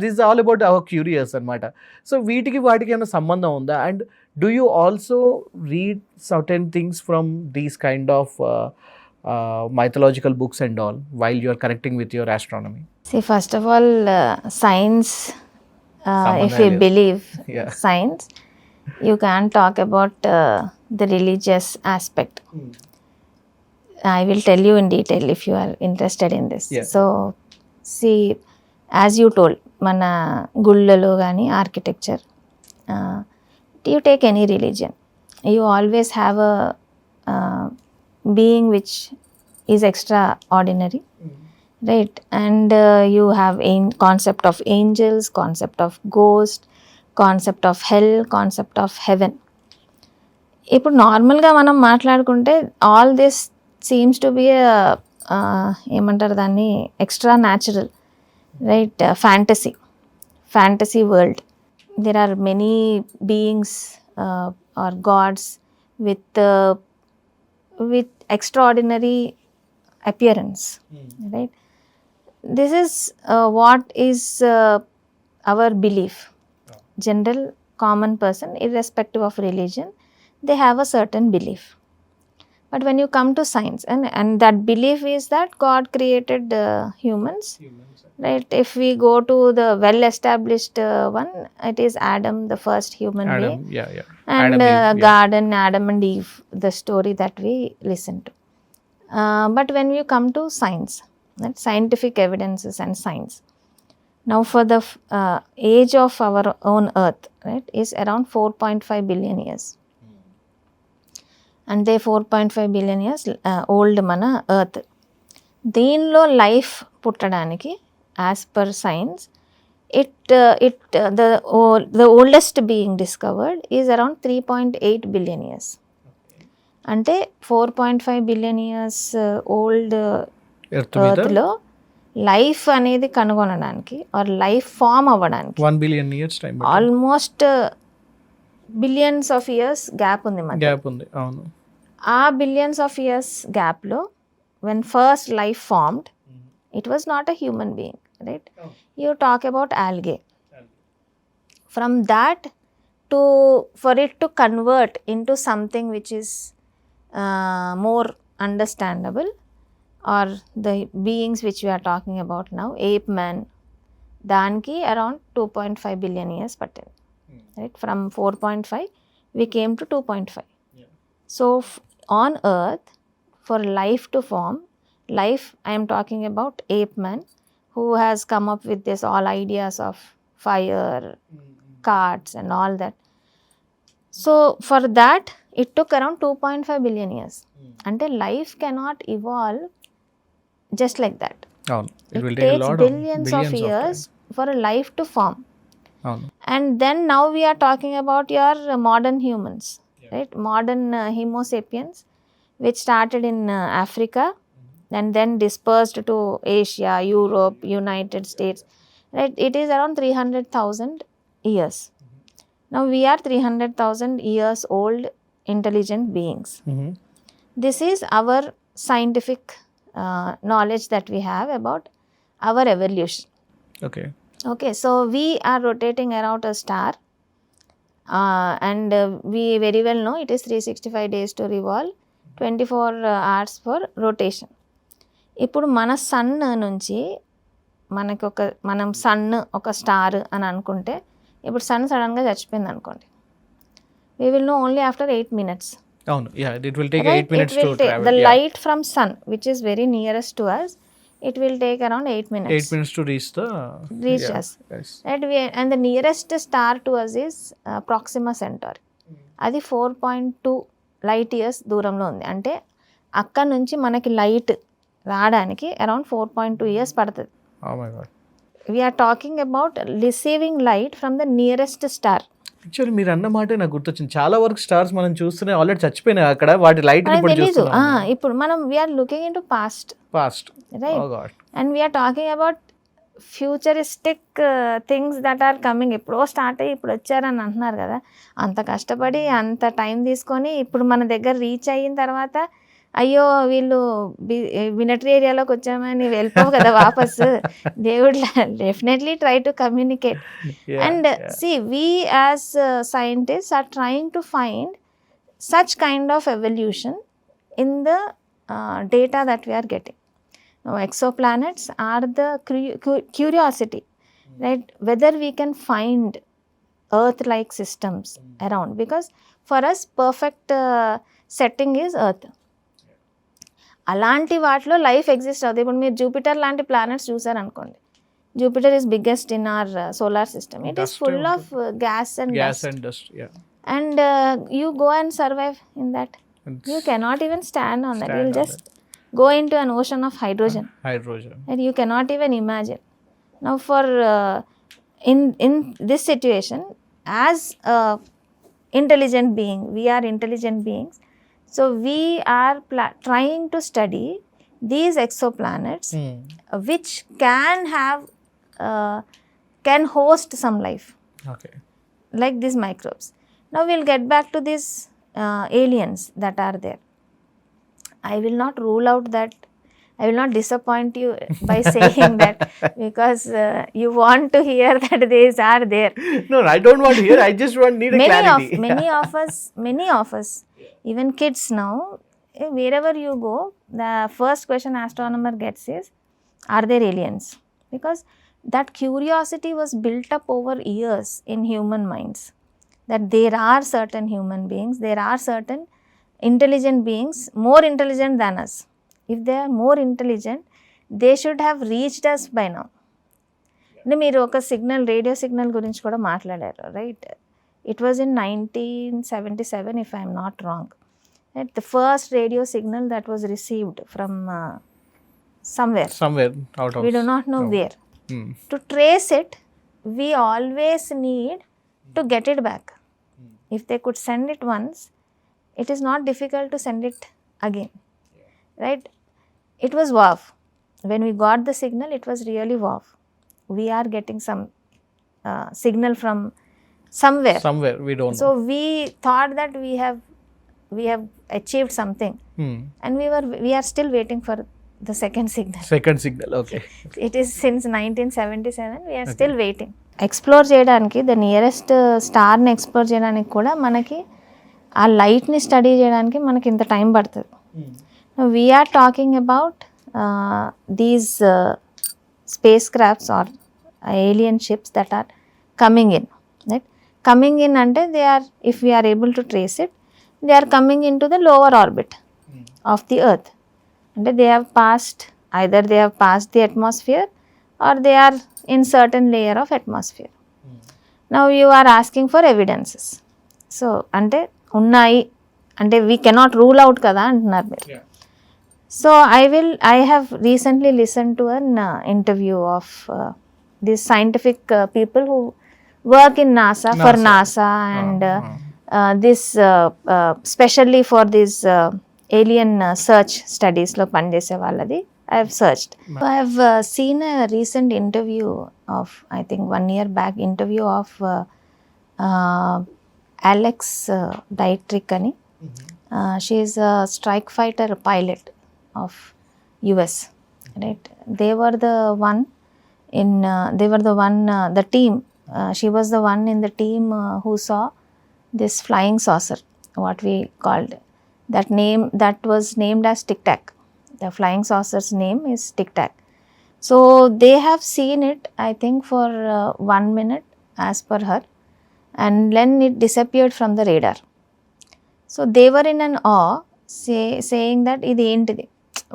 this all about our curious అనమాట. సో వీటికి వాటికి ఏమైనా సంబంధం ఉందా? And do you also read certain things from these kind of mythological books and all while you are connecting with your astronomy? See, first of all, science, if you believe science, you can't talk about the religious aspect. I will tell you in detail if you are interested in this. So see, as you told, mana gullalo gaani architecture, you take any religion, you always have a being which is extraordinary, right? And you have a concept of angels, concept of ghost, concept of hell, concept of heaven. ఇప్పుడు నార్మల్గా మనం మాట్లాడుకుంటే all this seems to be ఏమంటారు దాన్ని, extra natural, right? Fantasy world. There are many beings or gods with with extraordinary appearance, right? This is what is our belief. General common person, irrespective of religion, they have a certain belief. But when you come to science, and that belief is that God created humans, right? If we go to the well established one, it is Adam, the first human being. And garden, Adam and Eve, the story that we listen to. But when you come to science, right, scientific evidences and science, now for the age of our own earth, right, is around 4.5 billion years. అంటే 4.5 billion years old మన earth. దీనిలో life పుట్టడానికి as per science the oldest being discovered is around 3.8 billion years. అంటే 4.5 billion years old ఎర్త్లో life అనేది కనుగొనడానికి are life form అవ్వడానికి 1 billion years time, almost billions of years gap ఉంది మధ్య. Gap ఉంది, అవును. ఆ బిలియన్స్ ఆఫ్ ఇయర్స్ గ్యాప్లో when first life formed, it was not a human being, right? You talk about algae. From that to for it to convert into something which is more understandable, or the beings which we are talking about now, ape man, దానికి around 2.5 billion years పట్టింది, right? From 4.5 we came to 2.5. So on earth, for life to form, life, I am talking about ape man, who has come up with this all ideas of fire, cards and all that. So for that it took around 2.5 billion years. Ante life cannot evolve just like that. It will take take a lot billions of years for a life to form. అవును. And then now we are talking about your modern humans, right? Modern Homo sapiens, which started in Africa and then dispersed to Asia, Europe, United States, right? It is around 300,000 years. Now we are 300,000 years old intelligent beings. This is our scientific knowledge that we have about our evolution. Okay, so we are rotating around a star, and we very well know it is 365 days to revolve, 24 hours for rotation. ఇప్పుడు మన sun నుంచి మనం sun ఒక star అని అనుకుంటే, ఇప్పుడు sun సడన్గా చచ్చిపోయింది అనుకోండి, we will know only after 8 minutes. అవును, it will take 8 minutes to travel. The light from sun, which is very nearest to us, it will take around 8 minutes. 8 minutes to reach us. Yes. Right? And the nearest star to us is Proxima Centauri. అది 4.2 light years దూరంలో ఉంది. అంటే అక్కడ నుంచి మనకి light రావడానికి around 4.2 years పడుతుంది. Oh my God. We are talking about receiving light from the nearest star. Actually మీరు అన్న మాటే నాకు గుర్తొచ్చింది. చాలా వరకు స్టార్స్ మనం చూస్తూనే ఆల్రెడీ చచ్చిపోయినాయి అక్కడ, వాటి లైట్ ఇప్పుడు మనం we're looking into past, right? And we're talking about futuristic things that are coming. ఎప్పుడో స్టార్ట్ అయ్యి ఇప్పుడు వచ్చారని అంటున్నారు కదా. అంత కష్టపడి అంత టైం తీసుకొని ఇప్పుడు మన దగ్గర రీచ్ అయిన తర్వాత అయ్యో వీళ్ళు మిలిటరీ ఏరియాలోకి వచ్చామని వెళ్ళిపోవు కదా వాపస్. They would definitely try to communicate. And see we as scientist are trying to find such kind of evolution in the data that we are getting. Now, exoplanets are the curiosity, right? Whether we can find Earth-like systems around, because for us perfect setting is Earth. అలాంటి వాటిలో life exist అవుతుంది. ఇప్పుడు మీరు Jupiter లాంటి planets చూసారనుకోండి, Jupiter is biggest in our solar system. It is full of gas and dust. And you go and survive in that. You cannot even stand on that. You'll just go into an ocean of hydrogen. And you cannot even imagine. Now for in this situation, as a intelligent being, we are intelligent beings, so we are trying to study these exoplanets which can have can host some life, like these microbes. Now we'll get back to these aliens that are there. I will not rule out that. I will not disappoint you by saying that, because you want to hear that these are there. No, I don't want to hear. I just need a clarity. Many of us, even kids now, wherever you go, the first question astronomer gets is, are there aliens? Because that curiosity was built up over years in human minds, that there are certain human beings, there are certain intelligent beings, more intelligent than us. If they are more intelligent, they should have reached us by now. అంటే మీరు ఒక signal, radio signal గురించి కూడా మాట్లాడారు, right? It was in 1977, if I'm not wrong. The first radio signal that was received from somewhere out of, we do not know where. To trace it, we always need to get it back. If they could send it once, it is not difficult to send it again, right? It was wow. When we got the signal, it was really wow. We are getting some signal from somewhere we don't know. So we thought that we have achieved something, and we are still waiting for the second signal. Okay. It is since 1977, we are still waiting. Explore చేయడానికి, the nearest స్టార్ని explore చేయడానికి కూడా మనకి ఆ లైట్ని study చేయడానికి మనకి ఇంత time పడుతుంది. We are talking about these spacecrafts are alien ships that are coming in, right? Coming in అంటే they are, if we are able to trace it, they are coming into the lower orbit of the earth. అంటే they have passed the atmosphere, or they are in certain layer of atmosphere. Now you are asking for evidences. So అంటే ఉన్నాయి అంటే we cannot rule out కదా అంటున్నారు మీరు. So I have recently listened to an interview of these scientific people who work in NASA. For NASA and this specially for this alien search studies lo pandese valladi. I have searched. I have seen a recent interview of, I think 1 year back, interview of Alex Dietrich ani. She is a strike fighter pilot of US, right? They were the one in the team. She was the one in the team who saw this flying saucer, what we called. That was named as Tic Tac. The flying saucer's name is Tic Tac. So they have seen it, I think, for 1 minute as per her, and then it disappeared from the radar. So they were in an awe, saying that idi entidi,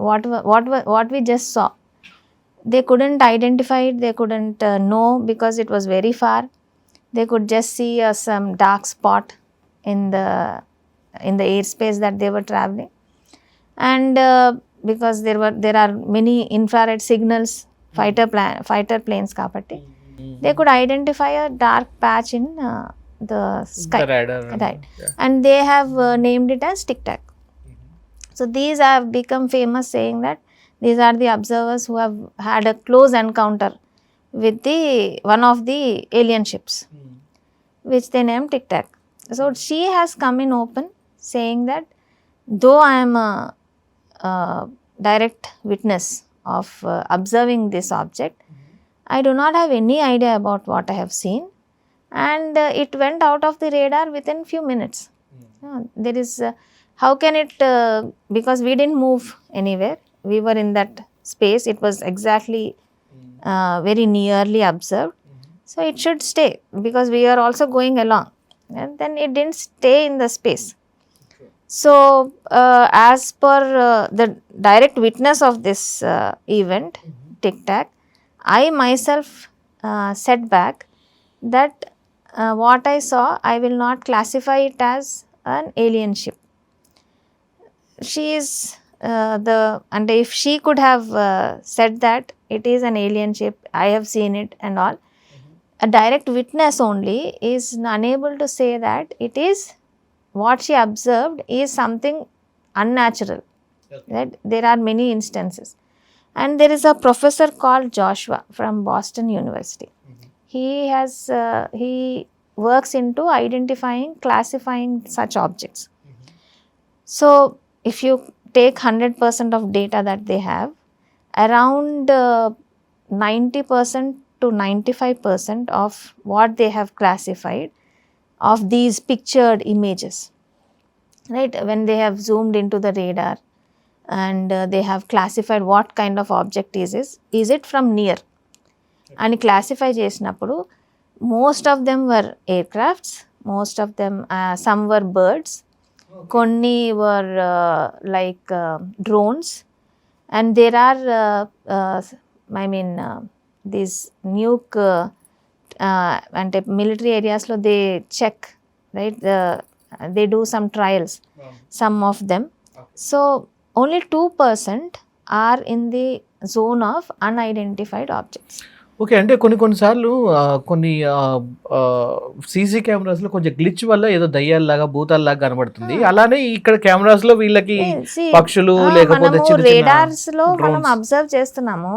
what we just saw. They couldn't identify it, they couldn't know, because it was very far. They could just see some dark spot in the airspace that they were traveling, and because there are many infrared signals, fighter planes kabatti, they could identify a dark patch in the sky, the radar, right? And they have named it as Tic Tac. So these have become famous, saying that these are the observers who have had a close encounter with one of the alien ships, which they named Tic Tac. So she has come in open, saying that though I am a direct witness of observing this object, I do not have any idea about what I have seen, and it went out of the radar within few minutes. There is how can it, because we didn't move anywhere, we were in that space, it was exactly very nearly observed, so it should stay, because we are also going along, and then it didn't stay in the space. So as per the direct witness of this event, Tic Tac, I myself said back that what I saw, I will not classify it as an alien ship. She is and if she could have said that it is an alien ship, I have seen it and all, a direct witness only is unable to say that it is, what she observed is something unnatural, right? There are many instances, and there is a professor called Joshua from Boston University. He works into identifying, classifying such objects. So if you take 100% of data that they have, around 90% to 95% of what they have classified of these pictured images, right? When they have zoomed into the radar and they have classified what kind of object is it from near అని classify చేసినప్పుడు most of them were aircrafts, most of them some were birds, కొన్ని were like drones, and there are I mean these nuke అంటే military ఏరియాస్లో they check, right, they do some trials, some of them. So only 2% are in the zone of unidentified objects. Okay, అంటే కొన్నిసార్లు కొన్ని CC cameras లో కొంచెం glitch వల్ల ఏదో దయ్యాల్లాగా భూతాల్లాగా కనబడుతుంది. అలానే ఇక్కడ కెమెరాస్ లో వీళ్ళకి పక్షులు లేకపోతే రేడార్స్ లో మనం అబ్జర్వ్ చేస్తున్నాము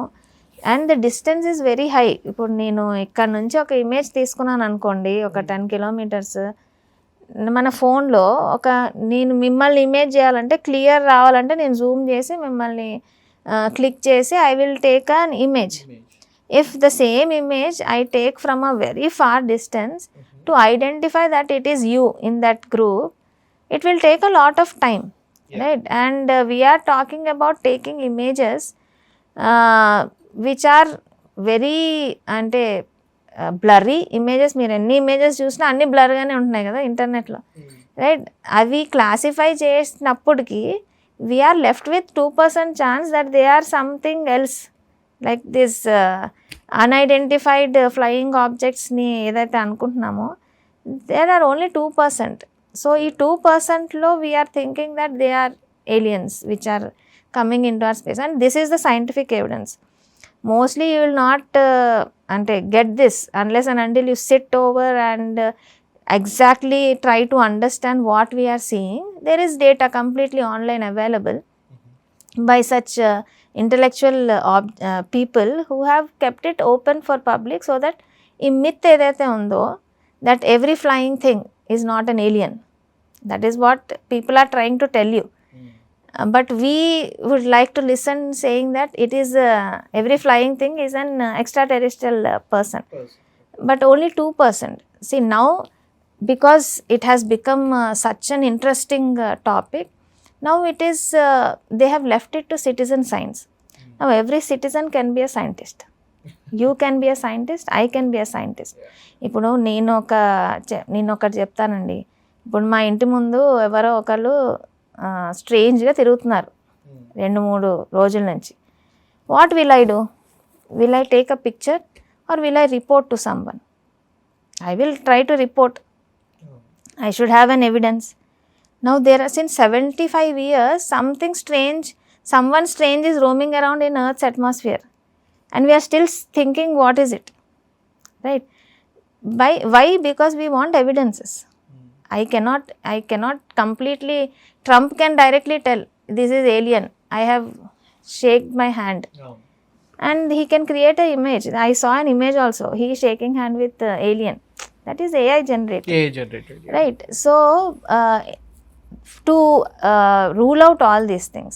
and the distance is very high. ఇప్పుడు నేను ఇక్కడ నుంచి ఒక ఇమేజ్ తీసుకున్నాను అనుకోండి, ఒక 10 kilometers, మన ఫోన్లో నేను మిమ్మల్ని ఇమేజ్ చేయాలంటే, క్లియర్ రావాలంటే నేను జూమ్ చేసి మిమ్మల్ని క్లిక్ చేసి I will take an image. If the same image I take from a very far distance to identify that it is you in that group, it will take a lot of time, right? And we are talking about taking images which are very అంటే blurry images. మీరు ఎన్ని images చూసినా అన్ని బ్లర్గానే ఉంటున్నాయి కదా ఇంటర్నెట్లో, right? అవి classify చేసినప్పటికీ we are left with 2% chance that they are something else, like this unidentified flying ఆబ్జెక్ట్స్ని ఏదైతే అనుకుంటున్నామో దేర్ ఆర్ ఓన్లీ 2%. సో ఈ 2%లో we are thinking that they are aliens which are coming into our space, and this is the scientific evidence. Mostly you will not అంటే get this unless and until you sit over and exactly try to understand what we are seeing. There is data completely online available by such intellectual people who have kept it open for public, so that ఈ myth ఏదైతే ఉందో that every flying thing is not an alien, that is what people are trying to tell you. But we would like to listen saying that it is every flying thing is an extraterrestrial person, but only 2%. See, now because it has become such an interesting topic, now it is they have left it to citizen science. Now every citizen can be a scientist. You can be a scientist, I can be a scientist. ఇప్పుడు నేను ఒకటి చెప్తానండి. ఇప్పుడు మా ఇంటి ముందు ఎవరో ఒకళ్ళు స్ట్రేంజ్గా తిరుగుతున్నారు 2-3 రోజుల నుంచి. What will I do? Will I take a picture are will I report to someone? I will try to report. I should have an evidence. Now there are, since 75 years, someone strange is roaming around in Earth's atmosphere, and we are still thinking what is it, right? Why? Because we want evidences. I cannot completely, Trump can directly tell this is alien, I have shaked my hand, and he can create an image. I saw an image also, he is shaking hand with alien. That is AI generated. Yeah. Right. So, to rule out all these things.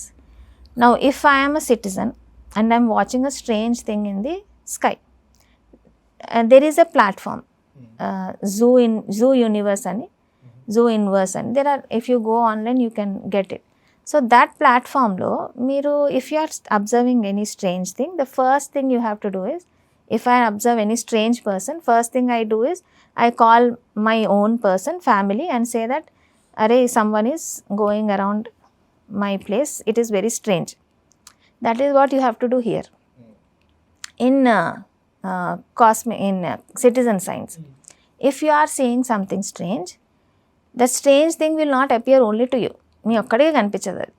Now, if I am a citizen and I am watching a strange thing in the sky, there is a platform, Zoo Universe and Zoo Inverse, and there are, if you go online, you can get it. So, that platform lo, if you are observing any strange thing, the first thing you have to do is, if I observe any strange person, first thing I do is, I call my own person, family, and say that, array, someone is going around my place, it is very strange. That is what you have to do here. In citizen science, if you are seeing something strange, the strange thing will not appear only to you. మీ ఒక్కడికే కనిపించదు, అది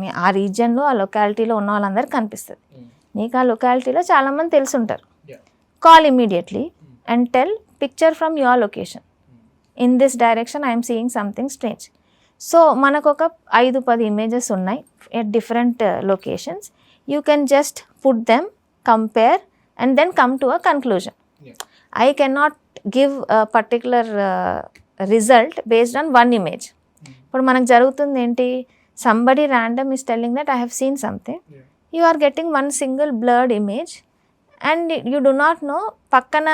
మీ ఆ రీజియన్లో, ఆ లొకాలిటీలో ఉన్న వాళ్ళందరికీ కనిపిస్తుంది. నీకు ఆ లొకాలిటీలో చాలామంది తెలుసుంటారు. Call immediately and tell, picture from your location. In this direction, I am seeing something strange. So, మనకు ఒక 5-10 images ఉన్నాయి at different locations. You can just put them, compare, and then come to a conclusion. I cannot give a particular result based on one image. ఇప్పుడు మనకు జరుగుతుంది ఏంటి, somebody random is telling that I have seen something, you are getting one single blurred image and you do not know పక్కన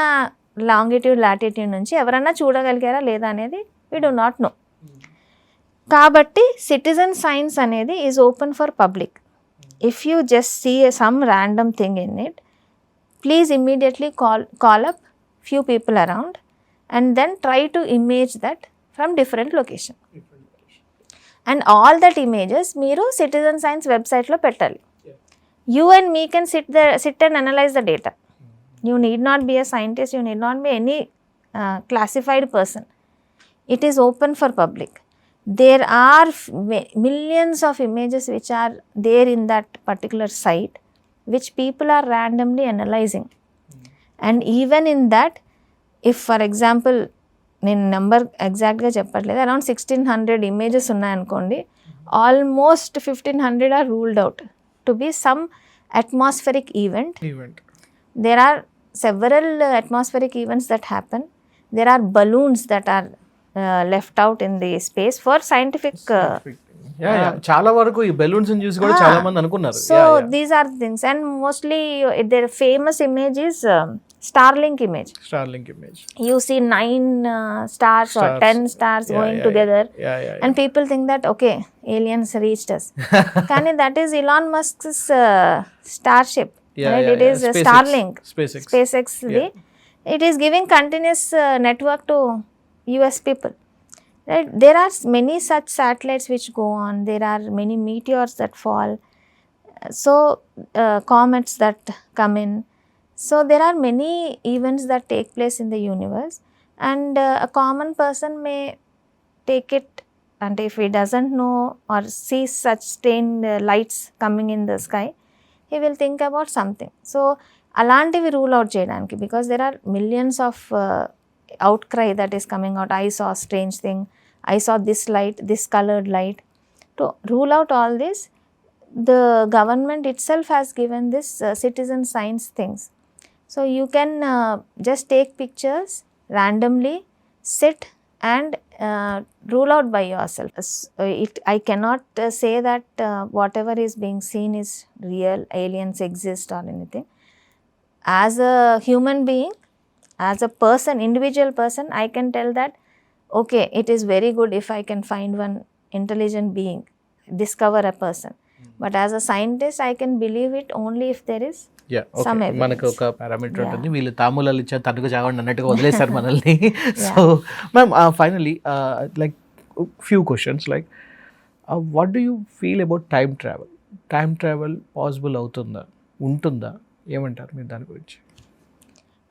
longitude latitude నుంచి ఎవరన్నా చూడగలిగారా లేదా అనేది we do not know. కాబట్టి సిటిజన్ సైన్స్ అనేది is open for public. If you just see some random thing in it, please immediately call up few people around and then try to image that from different location. And all that images మీరు citizen science వెబ్సైట్లో పెట్టాలి. You and me can sit and analyse the data. You need not be a scientist, you need not be any classified person. It is open for public. There are millions of images which are there in that particular site, which people are randomly analyzing. And even in that, if for example, నేను number ఎగ్జాక్ట్గా చెప్పట్లేదు, around 1600 images ఉన్నాయనుకోండి, almost 1500 are ruled out to be some atmospheric event. There are several atmospheric events that happen. There are balloons that are left out in the space for scientific చాలా వరకు ఈ balloons చూసి కూడా చాలా మంది అనుకున్నారు. So these are the things, and mostly their famous image is Starlink image. You see 9 stars or 10 stars going together, and people think that okay, aliens reached us. Kani that is Elon Musk's Starship. Right? It is Starlink, SpaceX. It is giving continuous network to US people. Right? There are many such satellites which go on. There are many meteors that fall. So comets that come in. So there are many events that take place in the universe, and a common person may take it, and if he doesn't know or sees such strange lights coming in the sky, he will think about something. So అలాంటివి rule out చేయడానికి, because there are millions of outcry that is coming out, I saw strange thing, I saw this light, this coloured light. To rule out all this, the government itself has given this citizen science things. So you can just take pictures randomly, sit and rule out by yourself. I cannot say that whatever is being seen is real, aliens exist or anything. As a human being, as a person, individual person, I can tell that okay, it is very good if I can find one intelligent being, discover a person. But as a scientist, I can believe it only if there is some evidence. మనకు ఒక parameter ఉంటుంది, వీళ్ళు తాములాలు ఇచ్చారు తనకు చావండి అన్నట్టుగా వదిలేశారు మనల్ని. So ma'am, finally like few questions, like what do you feel about time travel? Time travel possible అవుతుందా, ఉంటుందా, ఏమంటారు మీరు దాని గురించి?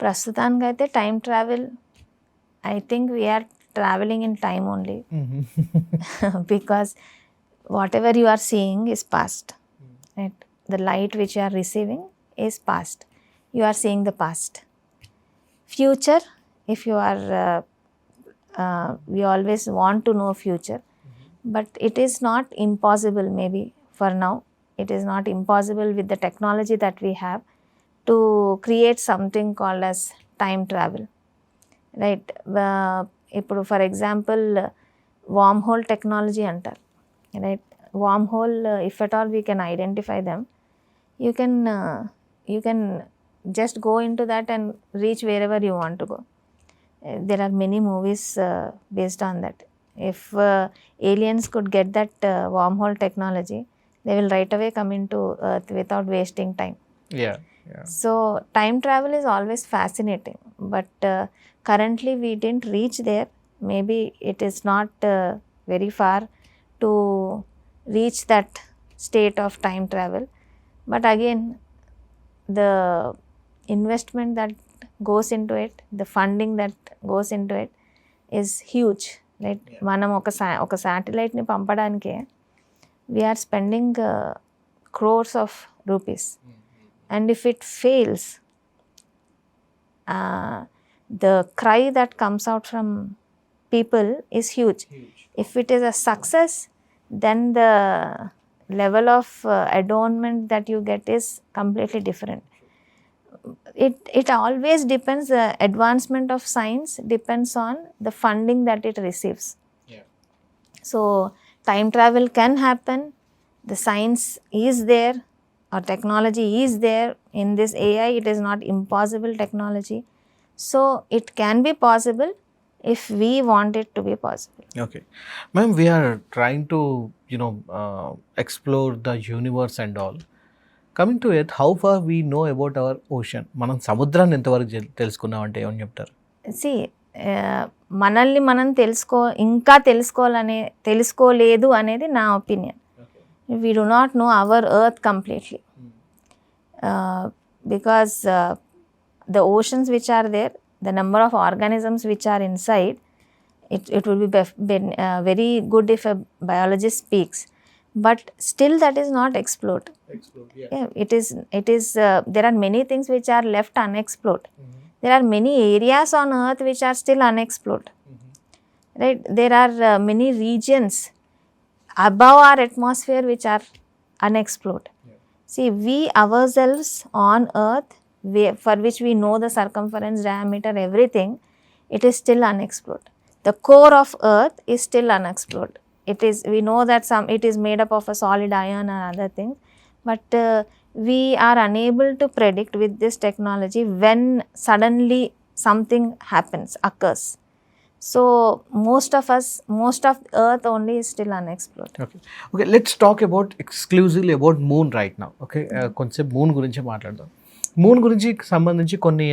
ప్రస్తుతానికైతే time travel, I think we're travelling in time only, because whatever you are seeing is past, right? The light which you are receiving is past. You are seeing the past. Future, if you are we always want to know future, but it is not impossible. Maybe for now it is not impossible with the technology that we have to create something called as time travel, right? Ippudu for example wormhole technology antaru, right? Wormhole, if at all we can identify them, you can just go into that and reach wherever you want to go. There are many movies based on that. If aliens could get that wormhole technology, they will right away come into Earth without wasting time. So time travel is always fascinating, but currently we didn't reach there. Maybe it is not very far to reach that state of time travel, but again the investment that goes into it, the funding that goes into it is huge, right? Manam oka satellite ni pampadanike we are spending crores of rupees, and if it fails, the cry that comes out from people is huge. If it is a success, then the level of adornment that you get is completely different. It always depends, the advancement of science depends on the funding that it receives. So time travel can happen, the science is there, or technology is there in this AI. It is not impossible technology, so it can be possible if we want it to be possible. Okay, ma'am, we are trying to explore the universe and all. Coming to it, how far we know about our ocean? మనం సముద్రాన్ని ఎంతవరకు తెలుసుకున్నామంటే ఏమని చెప్తారు? See, మనల్ని మనం ఇంకా తెలుసుకోలేదు అనేది నా opinion. We do not know our earth completely, because the oceans which are there, the number of organisms which are inside, it would be very good if a biologist speaks, but still that is not explored. Yeah, it is there are many things which are left unexplored. There are many areas on earth which are still unexplored. Right, there are many regions above our atmosphere which are unexplored. See, we ourselves on earth, for which we know the circumference, diameter, everything, it is still unexplored. The core of earth is still unexplored. We know that it is made up of a solid iron and other things, but we are unable to predict with this technology when suddenly something occurs. So most of earth only is still unexplored. Okay, let's talk about exclusively about moon right now. Okay, కొంచెం moon గురించి మాట్లాడదాం. Moon గురించి సంబంధించి కొన్ని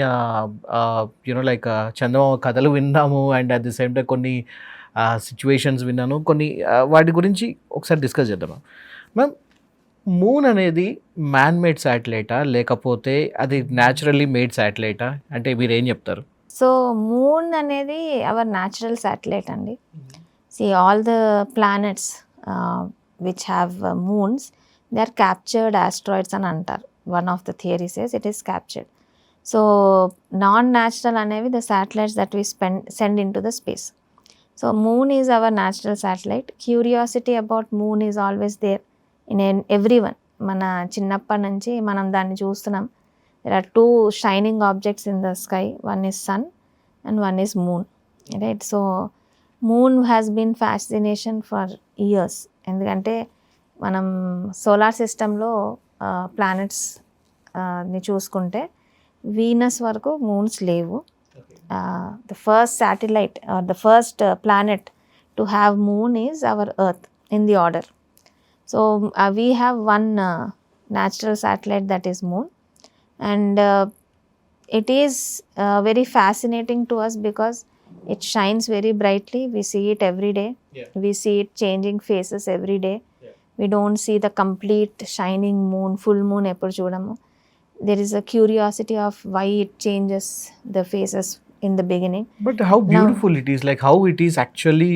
like చందమామ కథలు విన్నాము, and at the same time కొన్ని situations విన్నాను, కొన్ని వాటి గురించి ఒకసారి డిస్కస్ చేద్దాం. మ్యామ్, మూన్ అనేది మ్యాన్ మేడ్ శాటిలైటా లేకపోతే అది న్యాచురల్లీ మేడ్ శాటిలైటా అంటే మీరు ఏం చెప్తారు? సో మూన్ అనేది అవర్ న్యాచురల్ శాటిలైట్ అండి. See, all the planets which have moons, they are captured asteroids అని అంటారు. One of the theories says it is captured. So non-natural అనేవి the satellites that we send into the space. So moon is our natural satellite. Curiosity about moon is always there in everyone. మన చిన్నప్పటి నుంచి మనం దాన్ని చూస్తున్నాం. There are two shining objects in the sky. One is sun and one is moon. Right? So moon has been fascination for years. ఎందుకంటే మనం solar సిస్టంలో planets ని చూసుకుంటే వీనస్ వరకు మూన్స్ లేవు. The first satellite or the first planet to have moon is our earth in the order. So we have one natural satellite, that is moon, and it is very fascinating to us because it shines very brightly. We see it every day. We see it changing phases every day. We don't see the complete shining moon, full moon eppudu chudamu. There is a curiosity of why it changes the phases in the beginning. But how beautiful it is, like how it is actually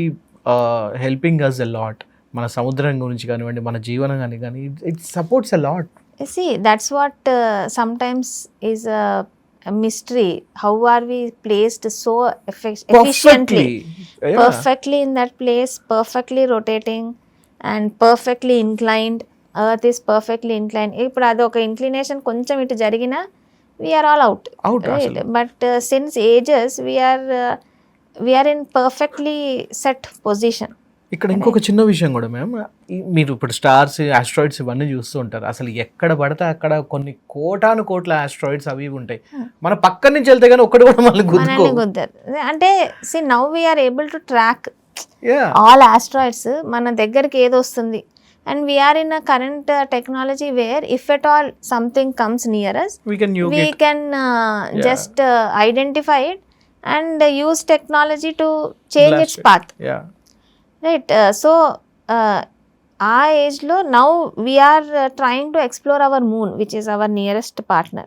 helping us a lot. మన సముద్రం గురించి కానివ్వండి, మన జీవనం కానీ it supports a lot. See, that's what sometimes is a mystery. How are we placed so efficiently, perfectly in that place, perfectly rotating and perfectly inclined. Earth is perfectly inclined. ఇప్పుడు అది ఒక ఇంక్లినేషన్ కొంచెం ఇటు జరిగినా we are all out, right? But since ages we are in perfectly set position. ఇక్కడ ఇంకొక చిన్న విషయం కూడా మ్యామ్, మీరు ఇప్పుడు స్టార్స్, ఆస్ట్రాయిడ్స్ ఇవన్నీ చూస్తూ ఉంటారు. అసలు ఎక్కడ పడితే అక్కడ కొన్ని కోట్ల ఆస్ట్రాయిడ్స్ అవి ఉంటాయి. మన పక్క నుంచి వెళ్తే కానీ ఒక్కటి కూడా మనల్ని గుద్దారు. అంటే see, now we are able to track all asteroids. మన దగ్గరికి ఏది వస్తుంది, and we are in a current technology where if at all something comes near us, we can just identify it and use technology to change its path. Right, so ఆ ఏజ్లో now we are trying to explore our moon, which is our nearest partner.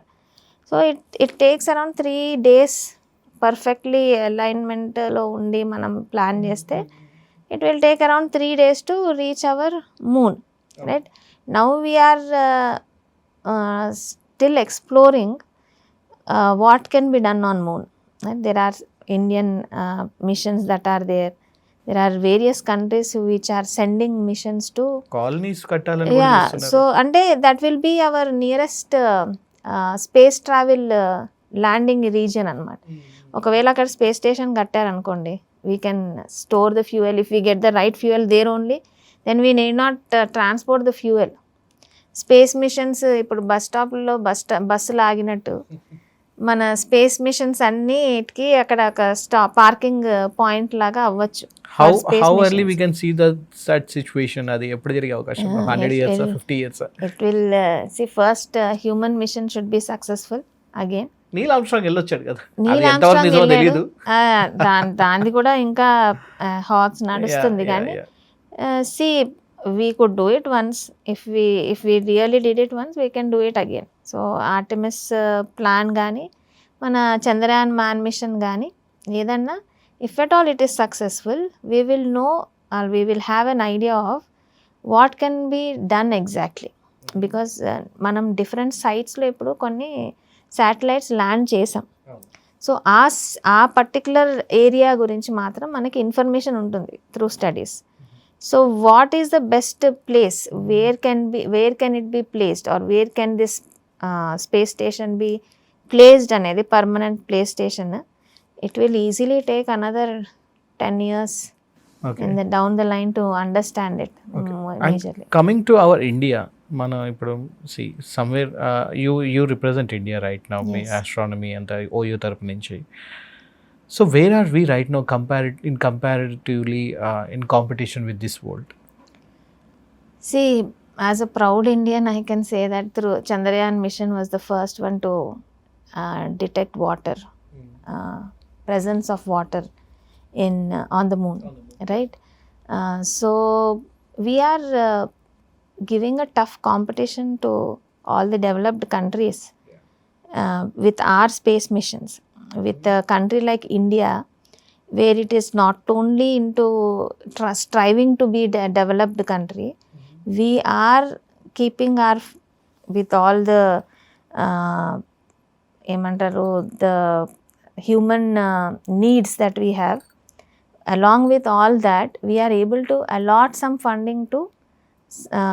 So it takes around 3 days perfectly alignment లో ఉండి మనం plan చేస్తే it will take around 3 days to reach our moon. Right, now we are still exploring what can be done on moon. Right? There are Indian missions that are there. There are various countries which are sending missions to colonies kattalani. So ante that will be our nearest space travel landing region అన్నమాట. ఒకవేళ అక్కడ space station కట్టారనుకోండి, we can store the fuel. If we get the right fuel there only, then we need not transport the fuel. Space missions ఇప్పుడు bus స్టాప్లో బస్సులు ఆగినట్టు మన space missions అన్నిటికీ అక్కడ ఒక పార్కింగ్ పాయింట్ లాగా అవ్వచ్చు. How early we can see that situation? అది ఎప్పుడు జరిగే అవకాశం? 100 years 50 years? It will see first human mission should be successful again. Neil Armstrong వెళ్ళొచ్చాడు కదా, నీల్ ఆర్మ్స్ట్రాంగ్ తెలియదు, దాన్ని కూడా ఇంకా హాక్స్ నడుస్తుంది. కానీ C we could do it once. If we really did it once, we can do it again. So Artemis plan గానీ మన చంద్రయాన్ మ్యాన్ మిషన్ కానీ ఏదన్నా, if at all it is successful, we will know or we will have an idea of what can be done exactly. Because మనం different సైట్స్లో ఇప్పుడు కొన్ని satellites land చేసాం. So ఆ particular area గురించి మాత్రం మనకి ఇన్ఫర్మేషన్ ఉంటుంది through studies. So what is the best place? Where can it be placed, or where can this space station be placed అనేది permanent place station? It will easily take another 10 years in the down the line to understand it. Majorly. Coming to our India, మన ఇప్పుడు see somewhere you represent India right now, me astronomy అంతా OU తరపు నుంచి. So where are we right now comparatively in competition with this world? See, as a proud Indian, I can say that through Chandrayaan mission was the first one to detect water, presence of water on the moon, right? So we are giving a tough competition to all the developed countries with our space missions. With a country like India, where it is not only into striving to be a developed country, we are keeping our, with all the the human needs that we have. Along with all that, we are able to allot some funding to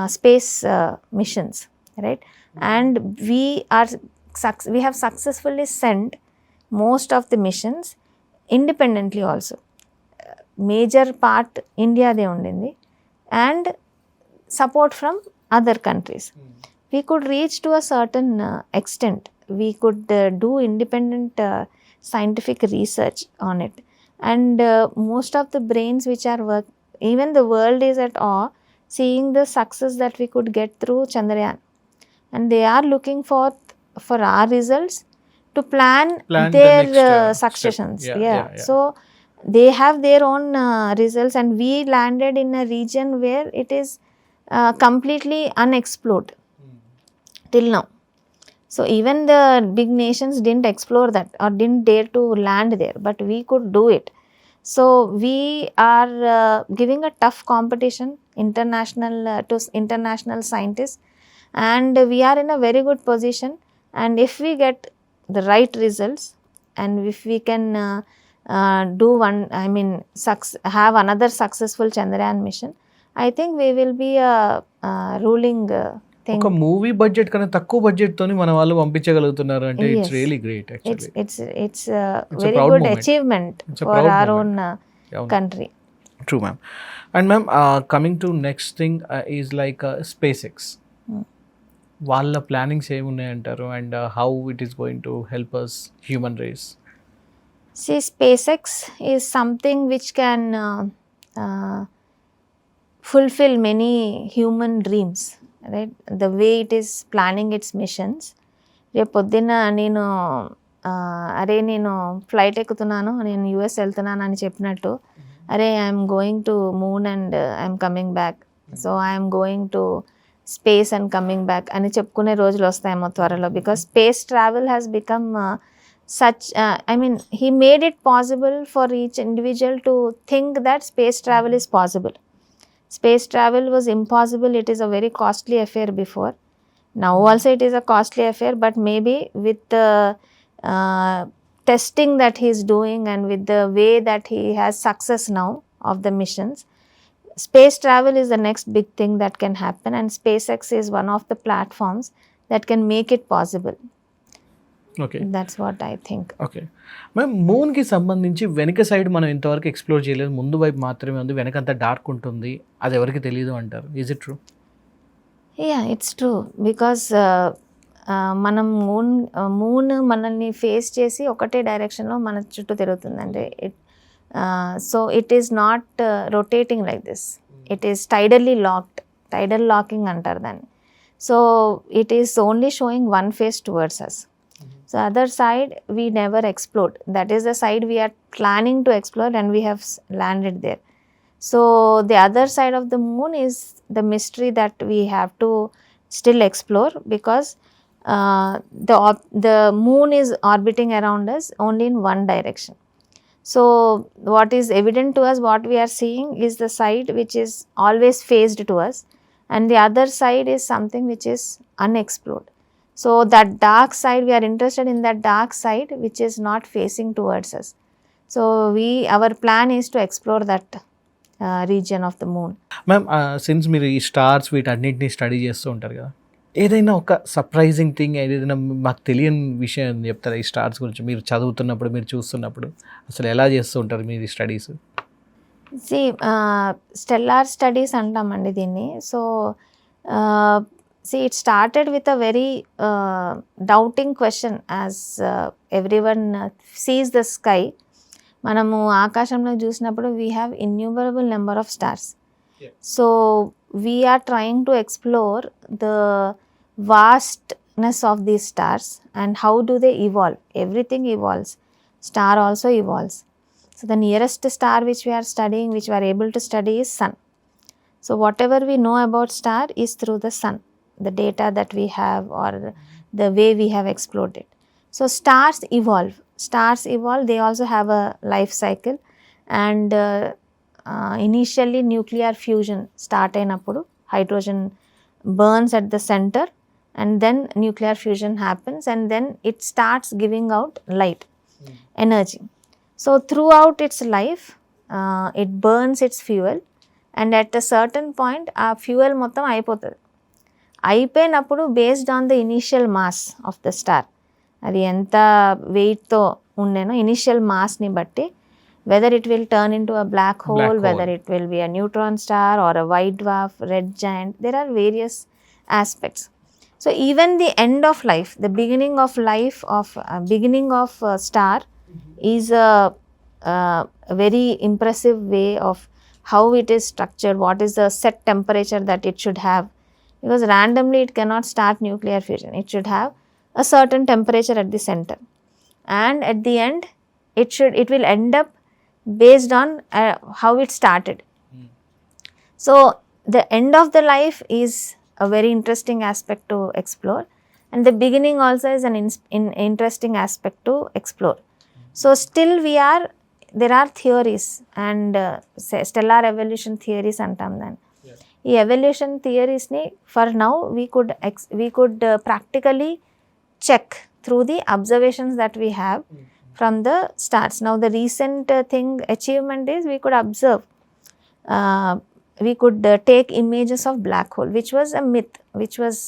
space missions, right? And we have successfully sent most of the missions independently also. Major part India de undindi, and support from other countries. We could reach to a certain extent. We could do independent scientific research on it, and most of the brains which are even the world is at awe seeing the success that we could get through Chandrayaan, and they are looking for our results to plan their the next, successions. Yeah. So they have their own results, and we landed in a region where it is completely unexplored till now. So even the big nations didn't explore that or didn't dare to land there, but we could do it. So we are giving a tough competition to international scientists, and we are in a very good position. And if we get the right results, and if we can do have another successful Chandrayaan mission, I think we will be a ruling thing. ఒక movie budget కన్నా తక్కువ budget తోని మన వాళ్ళు పంపించగలుగుతున్నారు అంటే it's really great. Actually it's very good moment. Achievement for our own country. True, ma'am. And ma'am, coming to next thing is like SpaceX. వాళ్ళ plannings ఏమున్నాయంటారు, and how it is going to help us human race? See, SpaceX is something which can fulfill many human dreams, right? The way it is planning its missions. రేపు పొద్దున్న నేను flight ఎక్కుతున్నాను, నేను US వెళ్తున్నాను అని చెప్పినట్టు, I'm going to moon and I'm coming back, so I'm going to space and coming back అని చెప్పుకునే రోజులు వస్తాయేమో త్వరలో. Because space travel has become he made it possible for each individual to think that space travel is possible. Space travel was impossible. It is a very costly affair before. Now also it is a costly affair, but maybe with the testing that he is doing and with the way that he has success now of the missions, space travel is the next big thing that can happen, and SpaceX is one of the platforms that can make it possible. Okay that's what I think. Okay ma'am, మూన్కి సంబంధించి వెనక side మనం ఇంతవరకు explore చేయలేదు, ముందు వైపు మాత్రమే ఉంది, వెనక అంతా డార్క్ ఉంటుంది, అది ఎవరికి తెలియదు అంటారు. Is it true? Yeah, it's true. Because మనం మూన్ మనల్ని ఫేస్ చేసి ఒకటే డైరెక్షన్లో మన చుట్టూ తిరుగుతుందండి. So it is not rotating like this, it is tidally locked, tidal locking అంటారు దాన్ని. So it is only showing one face towards us. So other side we never explored. That is the side we are planning to explore and we have landed there. So the other side of the moon is the mystery that we have to still explore, because the moon is orbiting around us only in one direction. So what is evident to us, what we are seeing is the side which is always faced to us, and the other side is something which is unexplored. So that dark side, we are interested in that dark side which is not facing towards us. So our plan is to explore that region of the moon. Ma'am, since మీరు ఈ stars వీటన్నిటిని study చేస్తూ ఉంటారు కదా, ఏదైనా ఒక surprising thing, ఏదైనా మాకు తెలియని విషయం చెప్తారా ఈ స్టార్స్ గురించి? మీరు చదువుతున్నప్పుడు, మీరు చూస్తున్నప్పుడు అసలు ఎలా చేస్తూ ఉంటారు మీరు ఈ స్టడీస్? See, స్టెల్లార్ స్టడీస్ అంటామండి దీన్ని. So see, it started with a very doubting question, as everyone sees the sky. మనము ఆకాశంలో చూసినప్పుడు we have innumerable number of stars. So we are trying to explore the vastness of these stars and how do they evolve. Everything evolves, star also evolves. So the nearest star which we are studying, which we are able to study, is sun. So whatever we know about star is through the sun, the data that we have or the way we have explored it. So stars evolve, they also have a life cycle, and initially nuclear fusion start అయినప్పుడు hydrogen burns at the center and then nuclear fusion happens and then it starts giving out light, energy. So throughout its life it burns its fuel, and at a certain point ఆ fuel మొత్తం అయిపోయినప్పుడు based on the initial mass of the star, అది ఎంత వెయిట్తో ఉండేనో initial మాస్ని బట్టి, whether it will turn into a black hole, whether it will be a neutron star or a white dwarf, red giant, there are various aspects. So even the end of life, the beginning of life of beginning of star is a very impressive way of how it is structured, what is the set temperature that it should have, because randomly it cannot start nuclear fusion. It should have a certain temperature at the center, and at the end it will end up based on how it started. So the end of the life is a very interesting aspect to explore, and the beginning also is an interesting aspect to explore. So still there are theories and stellar evolution theories అంటాం దాన్ని. ఈ evolution థియరీస్ని for now we could practically check through the observations that we have from the stars. Now the recent achievement is we could observe, we could take images of black hole, which was a myth, which was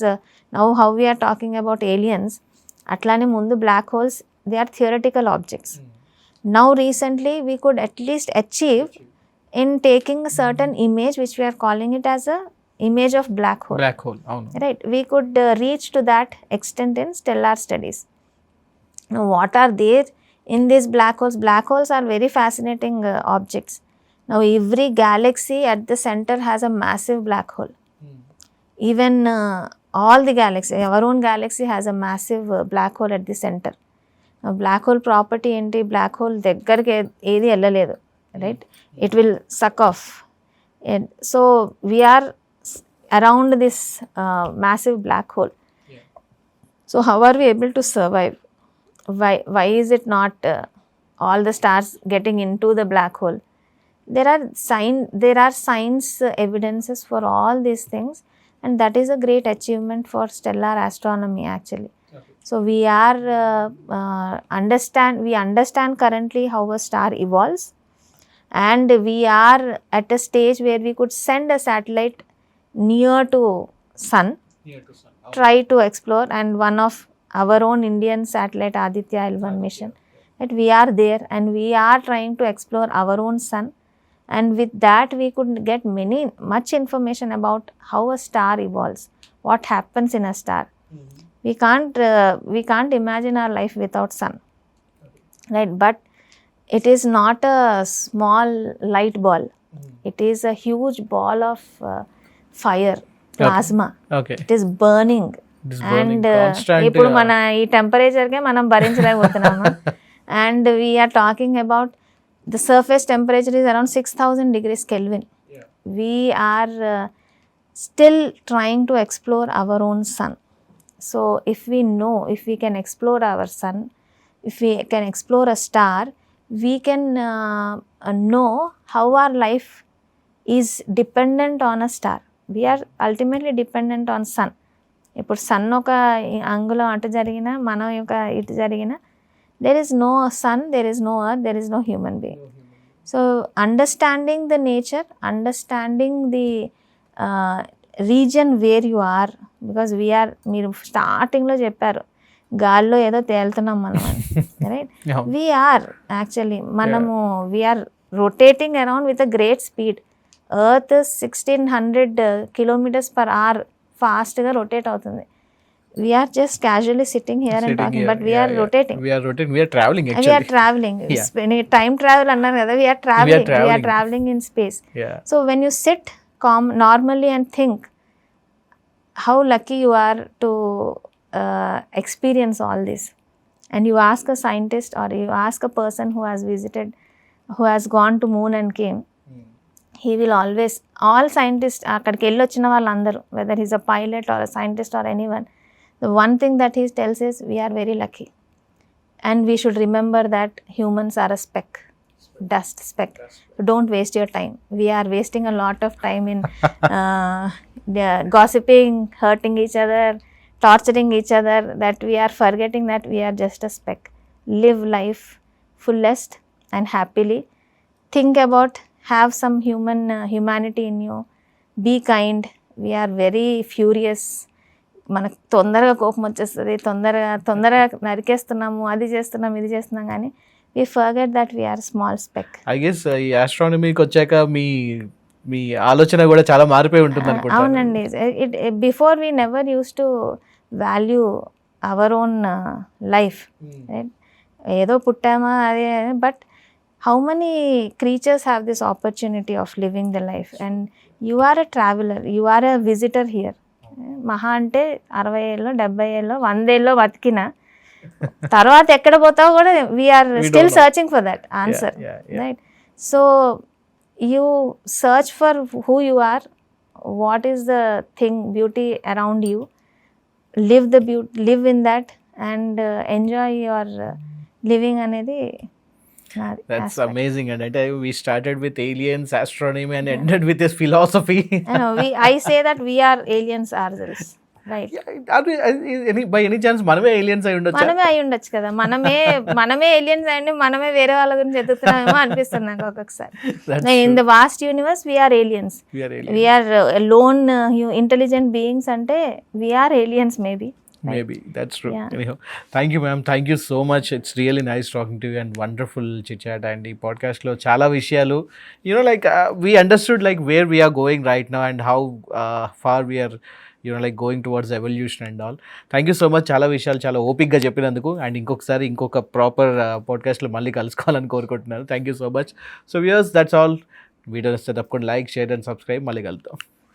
now how we are talking about aliens, అట్లానే ముందు black holes, they are theoretical objects. Now recently we could at least achieve in taking a certain image which we are calling it as a image of black hole. Right, we could reach to that extent in stellar studies. Now what are there in these black holes? Black holes are very fascinating objects. Now every galaxy at the center has a massive black hole. Even all the galaxies, our own galaxy has a massive black hole at the center. Black hole property ఏంటి? Black hole దగ్గరికి ఏది వెళ్ళలేదు, right, it will suck off. So we're around this massive black hole. So how are we able to survive? Why is it not all the stars getting into the black hole? there are science evidences for all these things, and that is a great achievement for stellar astronomy actually. So we understand currently how a star evolves, and we are at a stage where we could send a satellite near to sun, try to explore, and one of our own Indian satellite Aditya L1 mission, that we are there and we are trying to explore our own sun, and with that we could get much information about how a star evolves, what happens in a star. We can't imagine our life without sun, right? But it is not a small light ball. It is a huge ball of fire, plasma. Okay. It is burning. And ఇప్పుడు మన ఈ టెంపరేచర్కే మనం భరించలేకపోతున్నాము. And we are talking about the surface temperature is around 6,000 degrees Kelvin. We are still trying to explore our own sun. So if we can explore our sun, if we can explore a star, we can know how our life is dependent on a star. We are ultimately dependent on sun. ఇప్పుడు sun ఒక అంగుళం అటు జరిగినా మనం ఒక ఇటు జరిగినా, there is no sun, there is no earth, there is no human being. So understanding the nature, understanding the region where you are, because మీరు స్టార్టింగ్లో చెప్పారు గాల్లో ఏదో తేలుతున్నాం మనం అని, right? We're actually we're rotating around with a great speed. Earth 1600 km/h ఫాస్ట్గా rotate అవుతుంది. We're just casually sitting here and talking, but we're rotating, we're travelling. Time travel అన్నారు కదా, we're travelling in space. So when you sit calm normally and think how lucky you are to experience all this, and you ask a scientist or you ask a person who has gone to moon and came, he will always, all scientists అక్కడికి వెళ్ళొచ్చిన వాళ్ళందరూ, whether he's a pilot or a scientist or anyone, the one thing that he tells is we are very lucky, and we should remember that humans are a speck. Dust speck. Don't waste your time. We are wasting a lot of time in gossiping, hurting each other, torturing each other, that we are forgetting that we are just a speck. Live life fullest and happily. Think about, have some humanity in you. Be kind. We are very furious. మనకు తొందరగా కోపం వచ్చేస్తుంది, తొందరగా నరికేస్తున్నాము, అది చేస్తున్నాం ఇది చేస్తున్నాం, కానీ we forget that we are a small speck. I guess ఈ ఆస్ట్రానమీకి వచ్చాక మీ ఆలోచన కూడా చాలా మారిపోయి ఉంటుంది అనుకుంటా. అవునండి. Before we never used to value our own life, right? ఏదో పుట్టామా అదే, but how many creatures have this opportunity of living the life, and you are a traveler, you are a visitor here. మహా అంటే 60 ఏళ్ళు 70 ఏళ్ళు 100 ఏళ్ళు బతికినా తర్వాత ఎక్కడ పోతావో కూడా we're still searching for that answer, right? So you search for who you are, what is the thing, beauty around you, live in that and enjoy your living అనేది. That's amazing. And we started with aliens, astronomy, and ended with this philosophy. I say that we are aliens ourselves. Right. By any chance మనమే aliens అయి ఉండొచ్చు? మనమే అయి ఉండొచ్చు కదా, మనమే aliens అయ్యండి, మనమే వేరే వాళ్ళ గురించి ఎదుగుతున్నామేమో అనిపిస్తుంది నాకు ఒక్కొక్కసారి. In the vast universe we are aliens. We are lone intelligent beings అంటే we are aliens maybe. Maybe that's true. Anyhow, thank you ma'am, thank you so much. It's really nice talking to you and wonderful chit chat. And ee podcast lo chala vishayalu, like we understood like where we are going right now and how far we are like going towards evolution and all. Thank you so much. చాలా విషయాలు చాలా ఓపిక్గా చెప్పినందుకు. And ఇంకొకసారి ఇంకొక proper పాడ్కాస్ట్లో మళ్ళీ కలుసుకోవాలని కోరుకుంటున్నాను. Thank you so much. So viewers, that's all. Video వస్తే తప్పకుండా లైక్, షేర్ అండ్ సబ్స్క్రైబ్. మళ్ళీ కలుద్దాం.